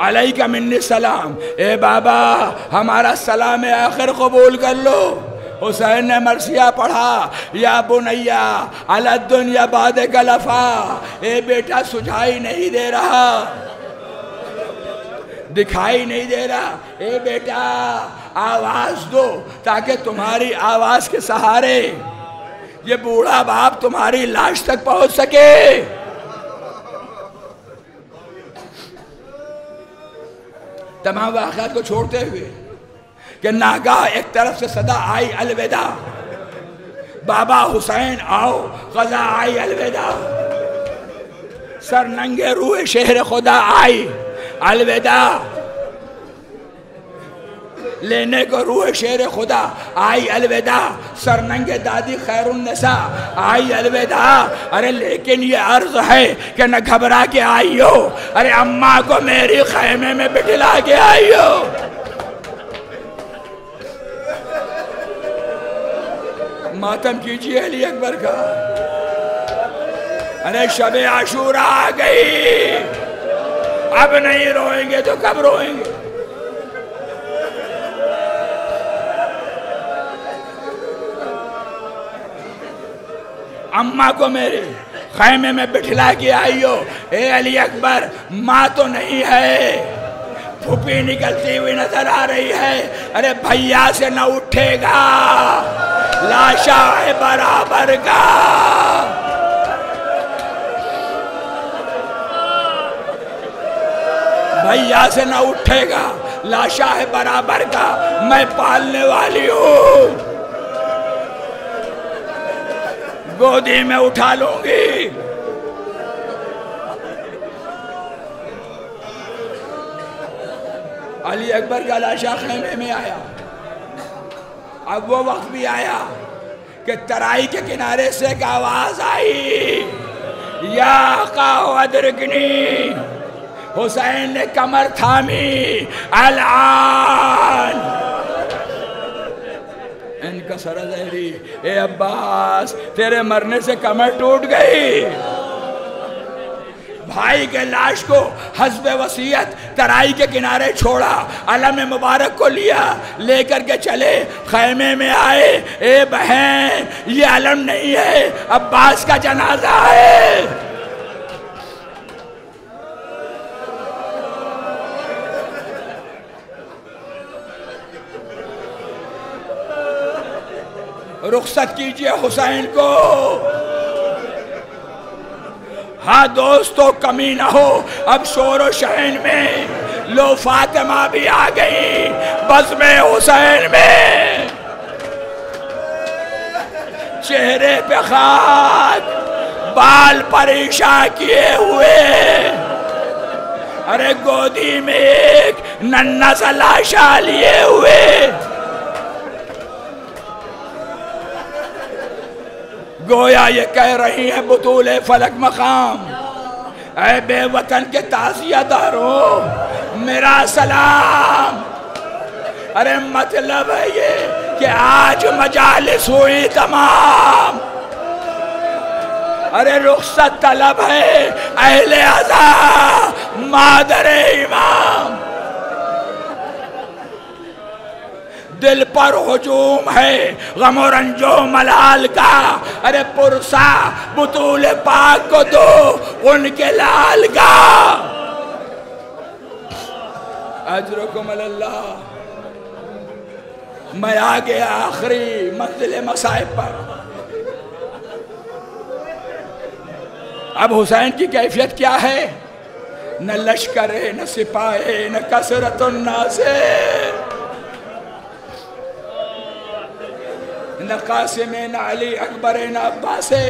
علیک منی السلام، اے بابا ہمارا سلام آخر قبول کر لو. حسین نے مرثیہ پڑھا، یا بنیا علی الدنیا بعدک لفا، اے بیٹا سجھائی نہیں دے رہا، دکھائی نہیں دے رہا، اے بیٹا آواز دو تاکہ تمہاری آواز کے سہارے یہ بوڑھا باپ تمہاری لاش تک پہنچ سکے. تمام واقعات کو چھوڑتے ہوئے کہ ناگاہ ایک طرف سے صدا آئی، الوداع بابا حسین آؤ، قضا آئی الوداع. سر ننگے روح شہر خدا آئی، الوداع لینے کو روح شہر خدا آئی، الوداع. سر ننگے دادی خیر النساء آئی، الوداع. ارے لیکن یہ عرض ہے کہ نہ گھبرا کے آئی ہو، ارے اماں کو میری خیمے میں بٹھلا کے آئی ہو. ماتم کیجئے علی اکبر کا. ارے شب عاشوراء آ گئی، اب نہیں روئیں گے تو کب روئیں گے؟ اماں کو میرے خیمے میں بٹھلا کے آئی ہو. اے علی اکبر ماں تو نہیں ہے، پھوپھی نکلتی ہوئی نظر آ رہی ہے. ارے بھیا سے نہ اٹھے گا، لاشا ہے برابر کا. بھیا سے نہ اٹھے گا، لاشا ہے برابر کا. میں پالنے والی ہوں، گودی میں اٹھا لوں گی. علی اکبر کا لاشا خیمے میں آیا. اب وہ وقت بھی آیا کہ ترائی کے کنارے سے ایک آواز آئی، یا آقا ادرکنی. حسین نے کمر تھامی، الان ان کا سر زہری، اے عباس تیرے مرنے سے کمر ٹوٹ گئی. بھائی کے لاش کو حسب وصیت ترائی کے کنارے چھوڑا، علم مبارک کو لیا، لے کر کے چلے خیمے میں آئے. اے بہن یہ علم نہیں ہے، عباس کا جنازہ ہے. رخصت کیجئے حسین کو. ہاں دوستو کمی نہ ہو، اب شور و شہن میں لو فاطمہ بھی آ گئی بزم حسین میں. چہرے پہ خاک، بال پریشان کیے ہوئے، ارے گودی میں ایک ننھا سا لاشا لیے ہوئے. گویا یہ کہہ رہی ہیں بطول فلک مقام، اے بے وطن کے تعزیہ داروں میرا سلام. ارے مطلب ہے یہ کہ آج مجالس ہوئی تمام. ارے رخصت طلب ہے اہل عزا مادر امام. دل پر ہجوم ہے غم و رنج و ملال کا. ارے پرسا بطول پاک کو دو ان کے لال کا. اجرکم علی اللہ. میں آ گیا آخری منزل مصائب پر. اب حسین کی کیفیت کیا ہے؟ نہ لشکر ہے، نہ سپاہی، نہ کثرت الناس، نہ قاسم ہے، نہ علی اکبر ہے، نہ عباس ہے.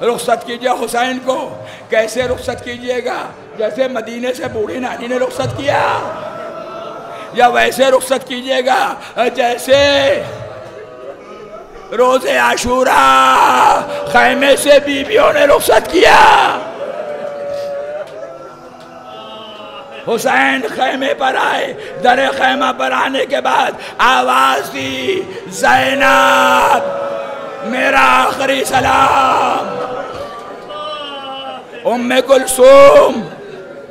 رخصت کیجئے حسین کو. کیسے رخصت کیجئے گا؟ جیسے مدینے سے بوڑھی نانی نے رخصت کیا، یا ویسے رخصت کیجئے گا جیسے روز عاشوراء خیمے سے بیویوں نے رخصت کیا. حسین خیمے پر آئے. در خیمہ پر آنے کے بعد آواز دی، زینب میرا آخری سلام. ام کلثوم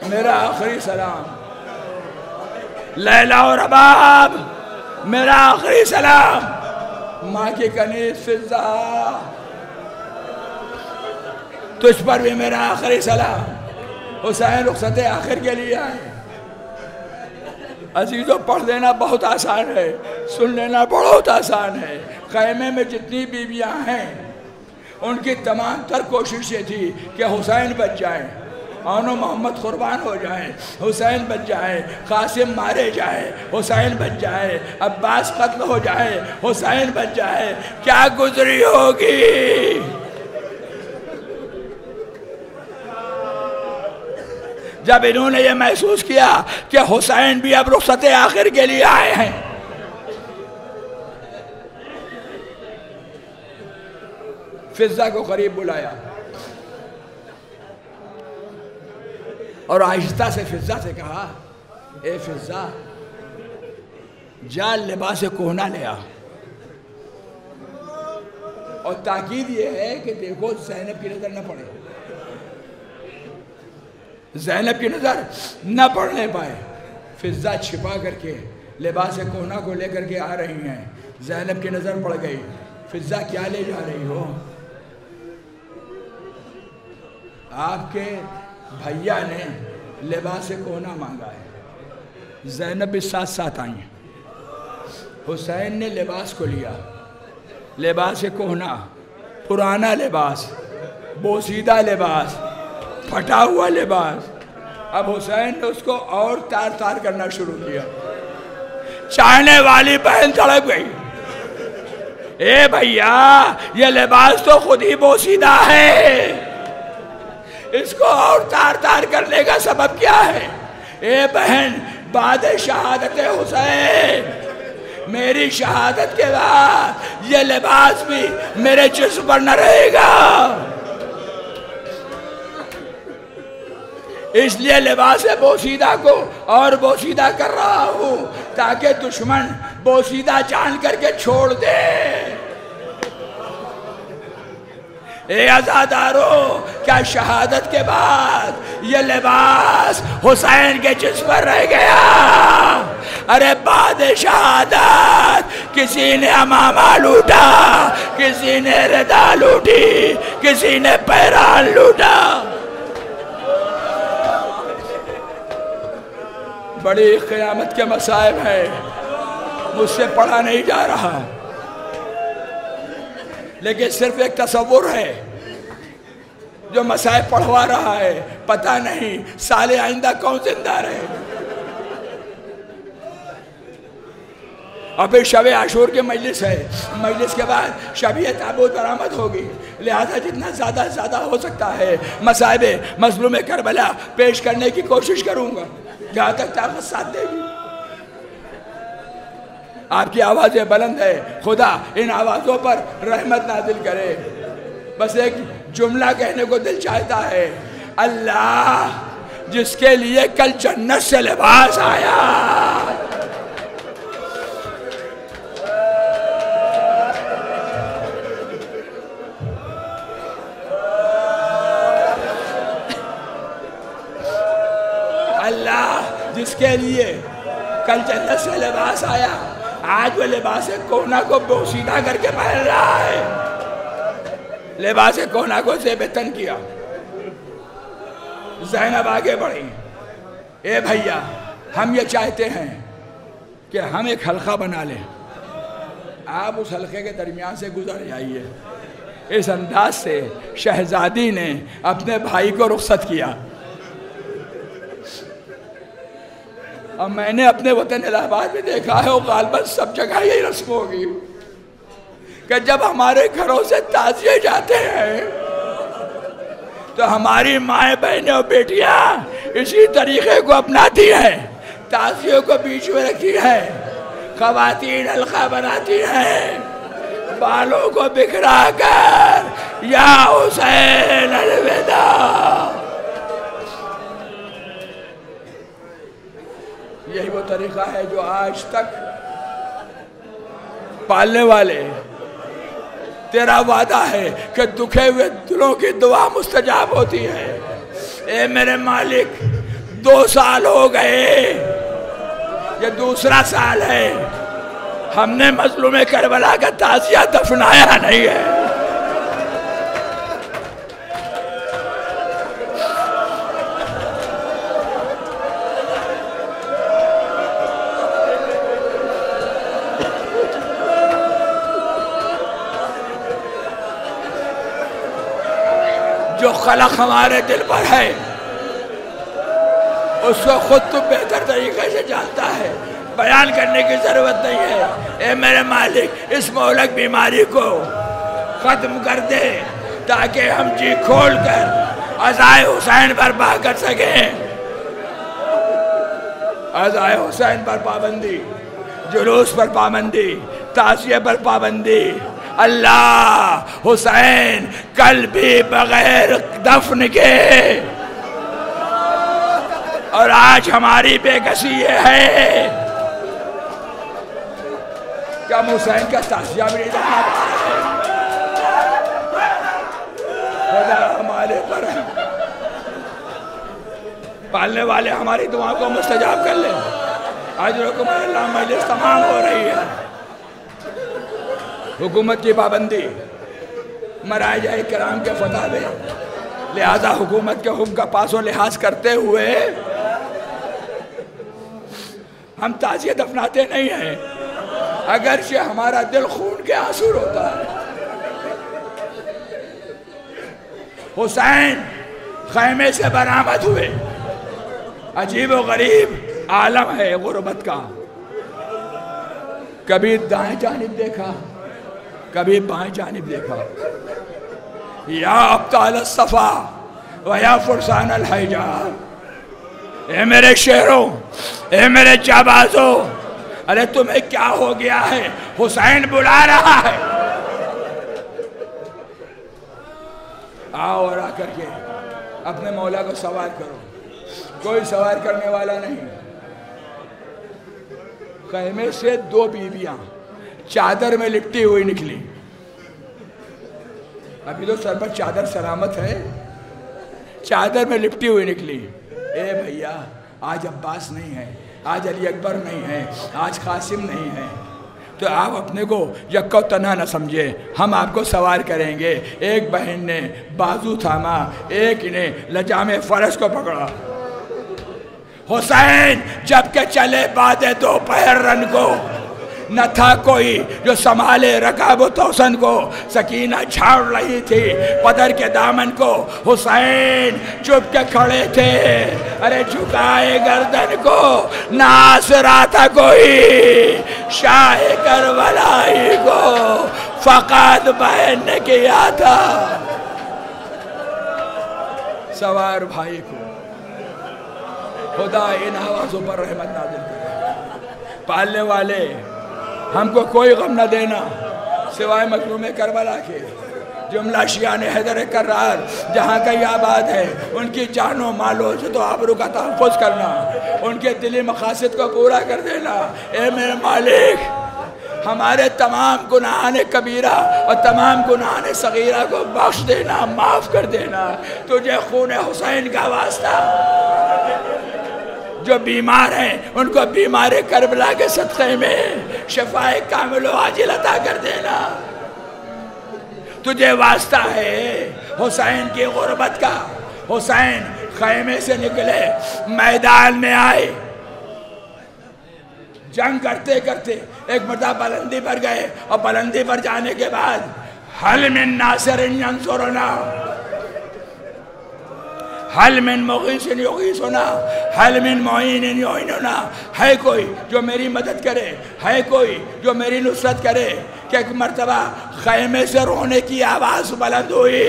میرا آخری سلام. لیلا اور رباب میرا آخری سلام. ماں کی کنیز فضہ تجھ پر بھی میرا آخری سلام. حسین رخصت آخر کے لیے آئے. عزیزوں پڑھ لینا بہت آسان ہے، سن لینا بہت آسان ہے. خیمے میں جتنی بیویاں ہیں ان کی تمام تر کوشش یہ تھی کہ حسین بچ جائیں، آنو محمد قربان ہو جائیں، حسین بچ جائیں، قاسم مارے جائیں، حسین بچ جائیں، عباس قتل ہو جائے، حسین بچ جائے. کیا گزری ہوگی. جب انہوں نے یہ محسوس کیا کہ حسین بھی اب رخصت آخر کے لیے آئے ہیں، فضہ کو قریب بلایا اور آہستہ سے فضہ سے کہا، اے فضہ جا لباس کہنہ لے آ. اور تاکید یہ ہے کہ دیکھو زینب کی نظر نہ پڑے، زینب کی نظر نہ پڑنے پائے. فضہ چھپا کر کے لباس کہنہ کو لے کر کے آ رہی ہیں. زینب کی نظر پڑ گئی. فضہ کیا لے جا رہی ہو؟ آپ کے بھیا نے لباس کہنہ مانگا ہے. زینب بھی ساتھ ساتھ آئیں. حسین نے لباس کو لیا، لباس کہنہ، پرانا لباس، بوسیدہ لباس، پھٹا ہوا لباس. اب حسین نے اس کو اور تار تار کرنا شروع کیا. چاہنے والی بہن تڑپ گئی. اے بھیا یہ لباس تو خود ہی بوسیدہ ہے، اس کو اور تار تار کرنے کا سبب کیا ہے؟ اے بہن بعد شہادت حسین، میری شہادت کے بعد یہ لباس بھی میرے جسم پر نہ رہے گا، اس لیے لباس بوسیدہ کو اور بوسیدہ کر رہا ہوں تاکہ دشمن بوسیدہ جان کر کے چھوڑ دے. اے عزادارو، کیا شہادت کے بعد یہ لباس حسین کے جسم پر رہ گیا؟ ارے بعد شہادت کسی نے امامہ لوٹا، کسی نے ردا لوٹی، کسی نے پیران لوٹا. بڑی قیامت کے مصائب ہیں، مجھ سے پڑھا نہیں جا رہا، لیکن صرف ایک تصور ہے. جو مصائب پڑھوا رہا ہے پتہ نہیں سال آئندہ کون زندہ رہے. ابھی شب عاشور کے مجلس ہے، مجلس کے بعد شب تابوت برآمد ہوگی، لہذا جتنا زیادہ ہو سکتا ہے مصائب مظلوم کربلا پیش کرنے کی کوشش کروں گا جہاں تک طاقت ساتھ دے گی. آپ کی آوازیں بلند ہے، خدا ان آوازوں پر رحمت نازل کرے. بس ایک جملہ کہنے کو دل چاہتا ہے، اللہ جس کے لیے کل جنت سے لباس آیا، اللہ جس کے لیے کل جنت سے لباس آیا، آج وہ لباس کہنہ کو بوسیدہ کر کے پہن رہا ہے. لباس کہنہ کو زیب تن کیا. زینب آگے بڑھی، اے بھیا ہم یہ چاہتے ہیں کہ ہم ایک حلقہ بنا لیں، آپ اس حلقے کے درمیان سے گزر جائیے۔ اس انداز سے شہزادی نے اپنے بھائی کو رخصت کیا۔ اب میں نے اپنے وطن الہ آباد میں دیکھا ہے، وہ غالباً سب جگہ یہی رسم ہوگی کہ جب ہمارے گھروں سے تعزیے جاتے ہیں تو ہماری مائیں، بہنیں اور بیٹیاں اسی طریقے کو اپناتی ہیں، تعزیوں کو بیچ میں رکھی ہے، خواتین حلقہ بناتی ہیں، بالوں کو بکھرا کر یا حسین الوداع۔ یہی وہ طریقہ ہے جو آج تک پالنے والے، تیرا وعدہ ہے کہ دکھے ہوئے دلوں کی دعا مستجاب ہوتی ہے۔ اے میرے مالک، 2 سال ہو گئے، یہ دوسرا سال ہے، ہم نے مظلوم کربلا کا تعزیہ دفنایا نہیں ہے۔ جو خلق ہمارے دل پر ہے اس کو خود تو بہتر طریقے سے جانتا ہے، بیان کرنے کی ضرورت نہیں ہے۔ اے میرے مالک، اس مہلک بیماری کو ختم کر دے تاکہ ہم جی کھول کر عزائے حسین برپا کر سکیں۔ عزائے حسین پر پابندی، جلوس پر پابندی، تعزیے پر پابندی۔ اللہ، حسین کل بھی بغیر دفن کے، اور آج ہماری بے کسی یہ ہے کہ ہم حسین کا تعزیہ بھی نہیں دینا پائے۔ خدا ہمارے پر پالنے والے ہماری دعا کو مستجاب کر لیں۔ آج رکم اللہ مجلس تمام ہو رہی ہے۔ حکومت کی پابندی، مراجع کرام کے فتاوے، لہذا حکومت کے حکم کا پاس و لحاظ کرتے ہوئے ہم تعزیہ دفناتے نہیں ہیں، اگرچہ ہمارا دل خون کے آنسو روتا ہے۔ حسین خیمے سے برآمد ہوئے، عجیب و غریب عالم ہے غربت کا، کبھی دائیں جانب دیکھا، کبھی بائیں جانب دیکھا۔ یا ابطال الصفا و یا فرسان الحجاب، اے میرے شہروں، اے میرے جابازوں، ارے تمہیں کیا ہو گیا ہے؟ حسین بلا رہا ہے۔ آؤ اور آ کر کے اپنے مولا کو سوار کرو، کوئی سوار کرنے والا نہیں۔ خیمے سے 2 بیویاں چادر میں لپٹی ہوئی نکلی، ابھی تو سر پر چادر سلامت ہے، چادر میں لپٹی ہوئی نکلی۔ اے بھیا، آج عباس نہیں ہے، آج علی اکبر نہیں ہے، آج قاسم نہیں ہے، تو آپ اپنے کو یکا تنہا نہ سمجھے، ہم آپ کو سوار کریں گے۔ ایک بہن نے بازو تھاما، ایک نے لجام فرس کو پکڑا۔ حسین جب کہ چلے بعد دوپہر رن کو، نہ تھا کوئی جو سنبھالے رکاب و توسن کو، سکینہ جھاڑ رہی تھی پدر کے دامن کو، حسین چپ کے کھڑے تھے، ارے جھکائے گردن کو، نہ آسرا تھا کوئی شاہ کربلائی کو، فقط بہن نے کیا تھا سوار بھائی کو۔ خدا ان آوازوں پر رحمت نازل کرے۔ پالنے والے، ہم کو کوئی غم نہ دینا سوائے مظلوم کربلا کے۔ جملہ شیعان حیدر کرار جہاں کا یہ آباد ہے، ان کی جانوں مالوں سے تو آبرو کا تحفظ کرنا، ان کے دلی مقاصد کو پورا کر دینا۔ اے میرے مالک، ہمارے تمام گناہان کبیرہ اور تمام گناہان صغیرہ کو بخش دینا، معاف کر دینا۔ تجھے خون حسین کا واسطہ، جو بیمار ہیں ان کو بیمار کربلا کے صدقے میں شفاء کامل و عاجل عطا کر دینا۔ تجھے واسطہ ہے حسین کی غربت کا۔ حسین خیمے سے نکلے، میدان میں آئے، جنگ کرتے کرتے ایک مرتبہ بلندی پر گئے، اور بلندی پر جانے کے بعد حل من ناصر ینصرنا، حل من مغیث یغیثنا، حل من معین یعیننا، ہے کوئی جو میری مدد کرے، ہے کوئی جو میری نصرت کرے؟ کہ ایک مرتبہ خیمے سے رونے کی آواز بلند ہوئی،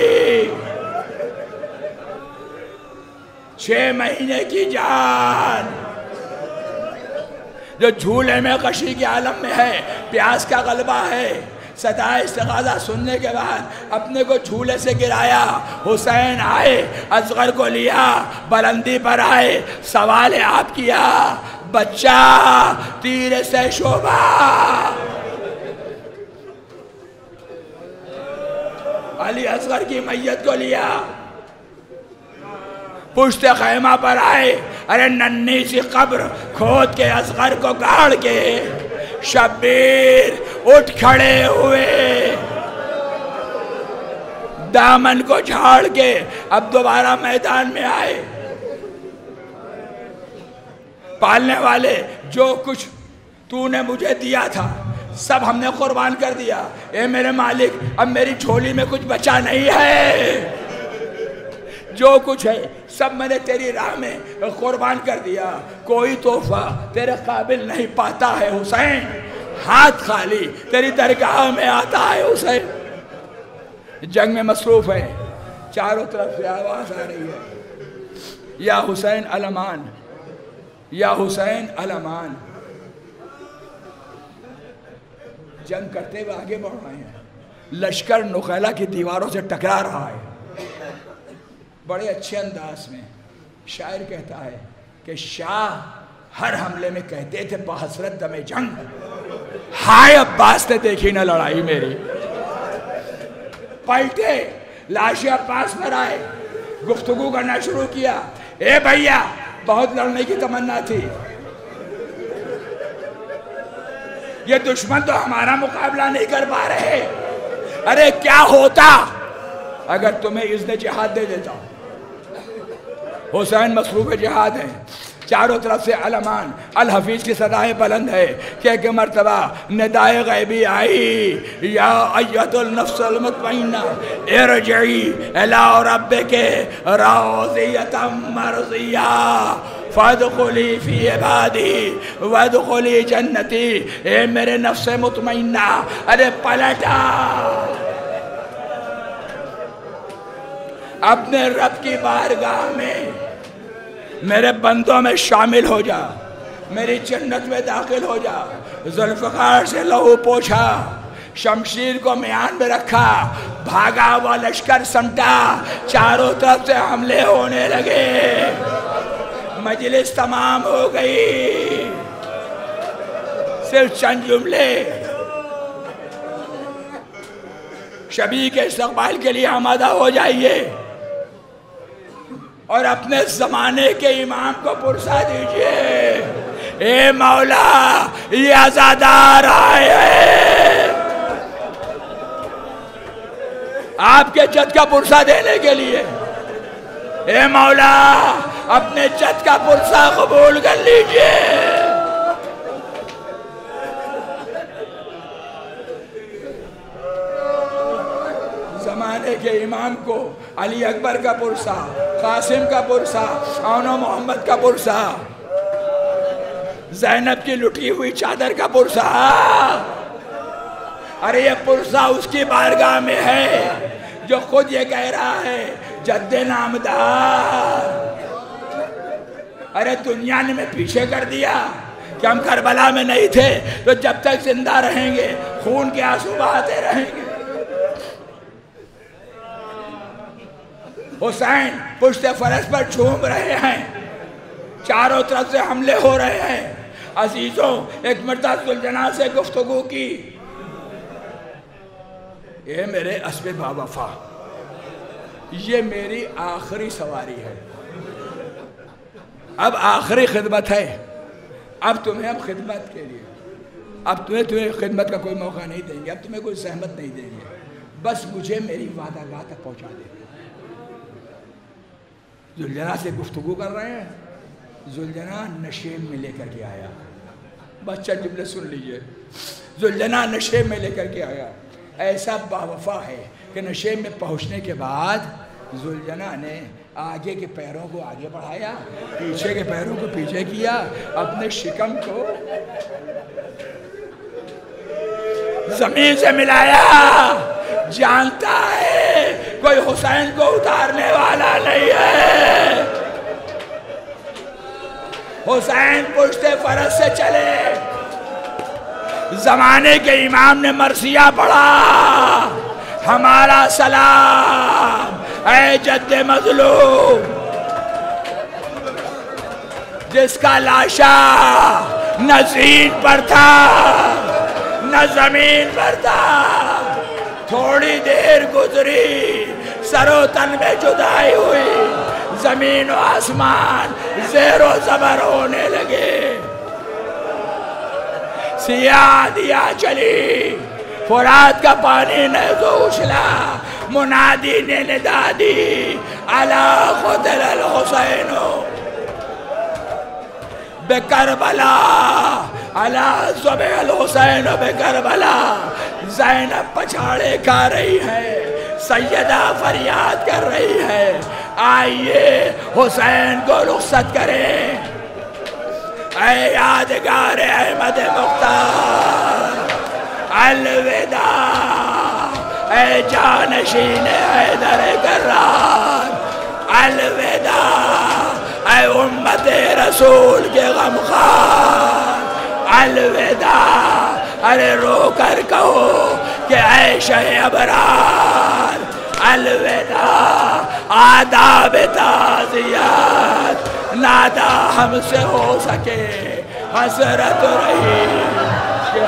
6 مہینے کی جان جو جھولے میں غشی کے عالم میں ہے، پیاس کا غلبہ ہے، صدائے استغاثہ سننے کے بعد اپنے کو جھولے سے گرایا، حسین آئے، اصغر کو لیا، بلندی پر آئے، سوال آپ کیا، بچہ تیر سے شعبہ، علی اصغر کی میت کو لیا، پشت خیمہ پر آئے، ارے ننھی سی قبر کھود کے اصغر کو گاڑ کے شبیر اٹھ کھڑے ہوئے، دامن کو جھاڑ کے اب دوبارہ میدان میں آئے۔ پالنے والے جو کچھ تو نے مجھے دیا تھا سب ہم نے قربان کر دیا، اے میرے مالک اب میری جھولی میں کچھ بچا نہیں ہے، جو کچھ ہے سب میں نے تیری راہ میں قربان کر دیا، کوئی تحفہ تیرے قابل نہیں پاتا ہے حسین، ہاتھ خالی تیری درگاہ میں آتا ہے حسین۔ جنگ میں مصروف ہے، چاروں طرف سے آواز آ رہی ہے، یا حسین الامان، یا حسین الامان۔ جنگ کرتے ہوئے آگے بڑھ رہے ہیں، لشکر نخیلہ کی دیواروں سے ٹکرا رہا ہے۔ بڑے اچھے انداز میں شاعر کہتا ہے کہ شاہ ہر حملے میں کہتے تھے بحسرت دم جنگ، ہائے عباس نے دیکھی نہ لڑائی میری۔ پلٹے، لاشِ عباس پر آئے، گفتگو کرنا شروع کیا، اے بھیا بہت لڑنے کی تمنا تھی، یہ دشمن تو ہمارا مقابلہ نہیں کر پا رہے، ارے کیا ہوتا اگر تمہیں اذن جہاد دے دیتا؟ حسین مصروف جہاد ہے، چاروں طرف سے علمان، الحفیظ کی صدائیں بلند ہے کہ ایک مرتبہ ندائے غیبی آئی، یا ایت النفس المطمئنہ ارجعی الی ربک راضیۃ مرضیہ فادخلی فی عبادی وادخلی جنتی، اے میرے نفس مطمئنہ ارے پلٹا، اپنے رب کی بارگاہ میں میرے بندوں میں شامل ہو جا، میری جنت میں داخل ہو جا۔ ذوالفقار سے لہو پوچھا، شمشیر کو میان میں رکھا، بھاگا ہوا لشکر سمٹا، چاروں طرف سے حملے ہونے لگے، مجلس تمام ہو گئی، صرف چند جملے شبیہ کے استقبال کے لیے آمادہ ہو جائیے اور اپنے زمانے کے امام کو پرسا دیجئے، اے مولا یہ عزادار آئے ہیں آپ کے جد کا پرسا دینے کے لیے، اے مولا اپنے جد کا پرسا قبول کر لیجئے۔ زمانے کے امام کو علی اکبر کا پرسا، قاسم کا پرسا، عون و محمد کا پرسا، زینب کی لٹی ہوئی چادر کا پرسا، ارے یہ پرسا اس کی بارگاہ میں ہے جو خود یہ کہہ رہا ہے جد نامدار، ارے دنیا نے میں پیچھے کر دیا کہ ہم کربلا میں نہیں تھے تو جب تک زندہ رہیں گے خون کے آنسو بہاتے رہیں گے۔ حسین پشت فرس پر جھوم رہے ہیں، چاروں طرف سے حملے ہو رہے ہیں۔ عزیزوں ایک مرتبہ ذوالجناح سے گفتگو کی، اے میرے اسب باوفا یہ میری آخری سواری ہے، اب آخری خدمت ہے، اب تمہیں اب خدمت کے لیے اب تمہیں خدمت کا کوئی موقع نہیں دیں گے، اب تمہیں کوئی زحمت نہیں دیں گے، بس مجھے میری وعدہ گاہ تک پہنچا دیں۔ ذوالجناح سے گفتگو کر رہے ہیں، ذوالجناح نشیم میں لے کر کے آیا، بس چند جملے سن لیجئے. ذوالجناح نشے میں لے کر کے آیا. ایسا باوفا ہے کہ نشے میں پہنچنے کے بعد ذوالجناح نے آگے کے پیروں کو آگے بڑھایا, پیچھے کے پیروں کو پیچھے کیا, اپنے شکم کو زمین سے ملایا. جانتا ہے کوئی حسین کو اتارنے والا نہیں ہے. حسین پشت فرس سے چلے. زمانے کے امام نے مرثیہ پڑھا, ہمارا سلام اے جد مظلوم, جس کا لاشا نہ زین پر تھا نہ زمین پر تھا. تھوڑی دیر گزری, سر و تن میں جدائی ہوئی, زمین و آسمان زیر و زبر ہونے لگے. سیاہ دیا چلی, فرات کا پانی نے تو اچھلا, منادی نے ندا دی, الا قتل الحسین بکربلا, الا ذبح الحسین بکربلا. زینب پچھاڑے کھا رہی ہے, سیدہ فریاد کر رہی ہے, آئیے حسین کو رخصت کریں. اے یادگار احمد مختار الوداع, اے جانشین حیدر کرار الوداع, اے امت رسول کے غمخوار الوداع. ارے رو کر کہو کہ عیش ابرار الوداع. آداب تعزیت نادا ہم سے ہو سکے, حسرت رہی کہ